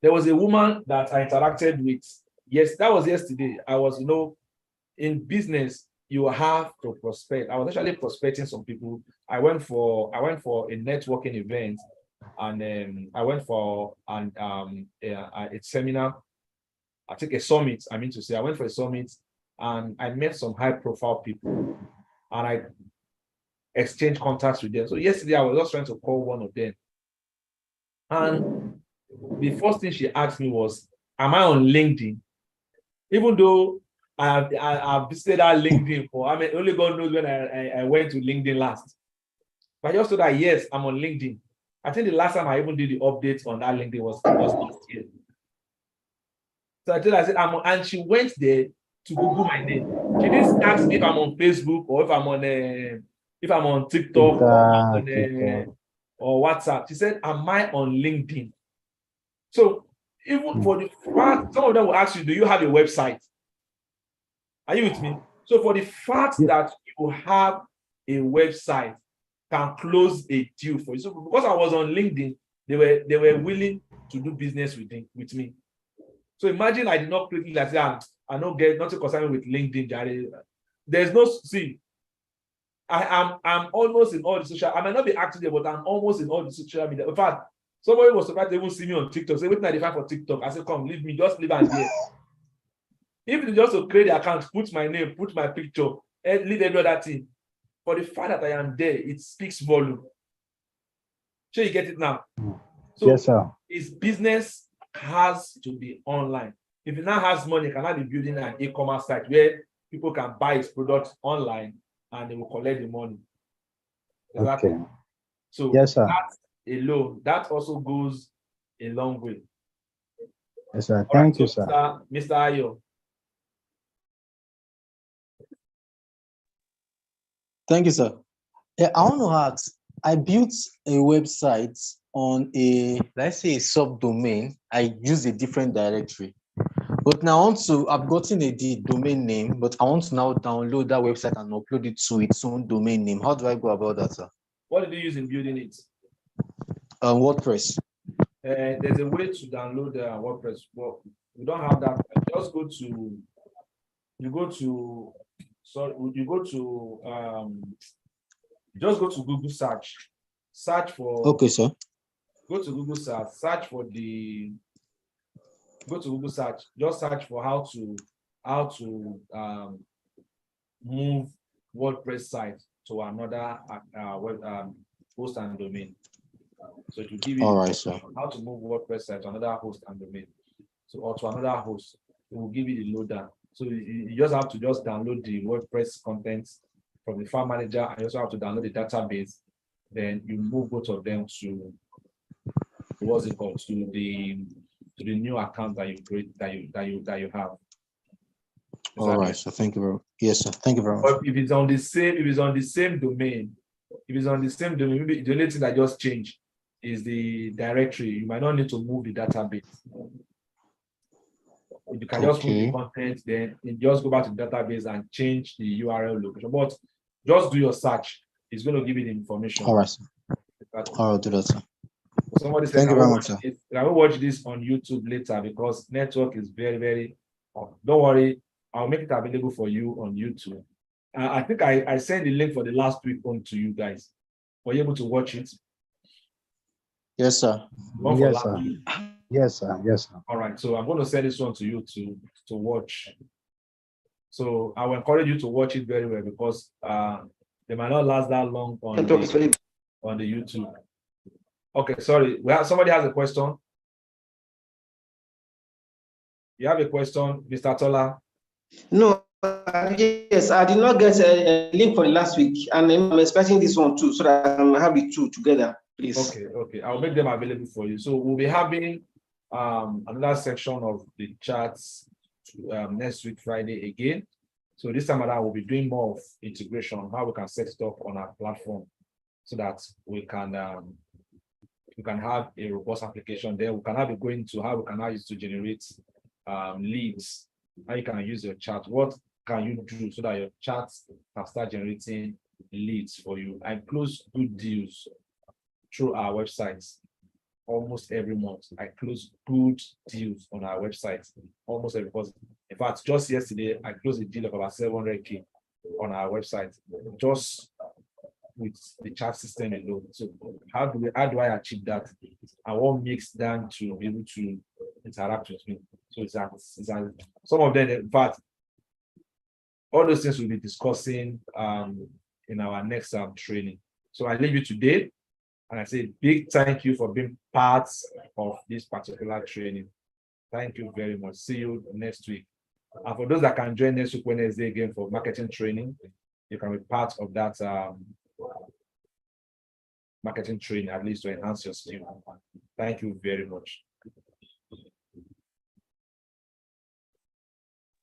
There was a woman that I interacted with. Yes, that was yesterday. I was, in business, you have to prospect. I was actually prospecting some people. I went for a networking event, and I went for a seminar. I took a summit. I went for a summit, and I met some high-profile people, and I exchanged contacts with them. So yesterday, I was just trying to call one of them, and the first thing she asked me was, "Am I on LinkedIn?" Even though I visited that LinkedIn only God knows when I went to LinkedIn last. But I just told her, yes, I'm on LinkedIn. I think the last time I even did the updates on that LinkedIn was last year. So I told her, I said, and she went there to Google my name. She didn't ask me if I'm on Facebook or if I'm on TikTok or WhatsApp. She said, am I on LinkedIn? So even for the fact, some of them will ask you, do you have a website? Are you with me? So for the fact that you have a website can close a deal for you. So because I was on LinkedIn, they were willing to do business with me. So imagine I did not quickly say, I don't get nothing concerning with LinkedIn. There's no I'm almost in all the social. I might not be active there, but I'm almost in all the social media. In fact, Somebody was surprised to even see me on TikTok. Say, wait, 95 for TikTok. I said, come, leave me, just leave and here. If you just to create the account, put my name, put my picture, and leave every other thing. For the fact that I am there, it speaks volume. Sure, you get it now. So Yes, sir. his business has to be online. If he now has money, he cannot be building an e-commerce site where people can buy his products online and they will collect the money. Exactly. Okay. So Yes, sir. that alone, that also goes a long way. Yes, sir. All Thank right, you, so sir. Mr. Ayo. Thank you, sir. Yeah, I want to ask, I built a website on a, let's say, a subdomain. I use a different directory. But now I've gotten a domain name, but I want to now download that website and upload it to its own domain name. How do I go about that, sir? What did you use in building it? WordPress. There's a way to download WordPress. Well, we don't have that. Just go to, just go to Google search for. Okay, sir. Go to Google search for the. Go to Google search. Just search for how to move WordPress site to another web host and domain. So it will give you All right, sir. how to move WordPress site to another host and domain. So or to another host, it will give you the loader. So you just have to just download the WordPress contents from the file manager, and you also have to download the database. Then you move both of them to what's it called, to the new account that you create that you have. All right, so thank you very much. Yes, sir. Thank you very much. But if it's on the same domain, maybe the only thing that just changed is the directory. You might not need to move the database. You can just move the content, then you just go back to the database and change the URL location. But just do your search. It's going to give you the information. All right, sir. All right, do that, sir. Somebody said, thank you very much, sir. I will watch this on YouTube later because network is very, very. Don't worry, I'll make it available for you on YouTube. I think I sent the link for the last week on to you guys. Were you able to watch it? Yes, sir. Yes, sir. Yes, sir. Yes, sir. All right, so I'm going to send this one to you to watch. So I will encourage you to watch it very well because they might not last that long on the YouTube. Okay, sorry. Somebody has a question. You have a question, Mr. Tola? No, yes, I did not get a link for the last week, and I'm expecting this one too, so that I can have the two together, please. Okay. I'll make them available for you. So we'll be having another section of the charts next week, Friday again. So this time around, we'll be doing more of integration, how we can set it up on our platform so that we can have a robust application there. We can have it going to how we can use to generate leads, how you can use your chat. What can you do so that your chats can start generating leads for you? I close good deals through our websites almost every month. I close good deals on our website almost every month. In fact, just yesterday, I closed a deal of about 700K on our website, just with the chat system alone. So how do I achieve that? And what makes them to be able to interact with me? So it's some of them, in fact, all those things we'll be discussing in our next training. So I leave you today, and I say big thank you for being part of this particular training. Thank you very much. See you next week. And for those that can join next week, Wednesday again for marketing training, you can be part of that marketing training, at least to enhance your skill. Thank you very much.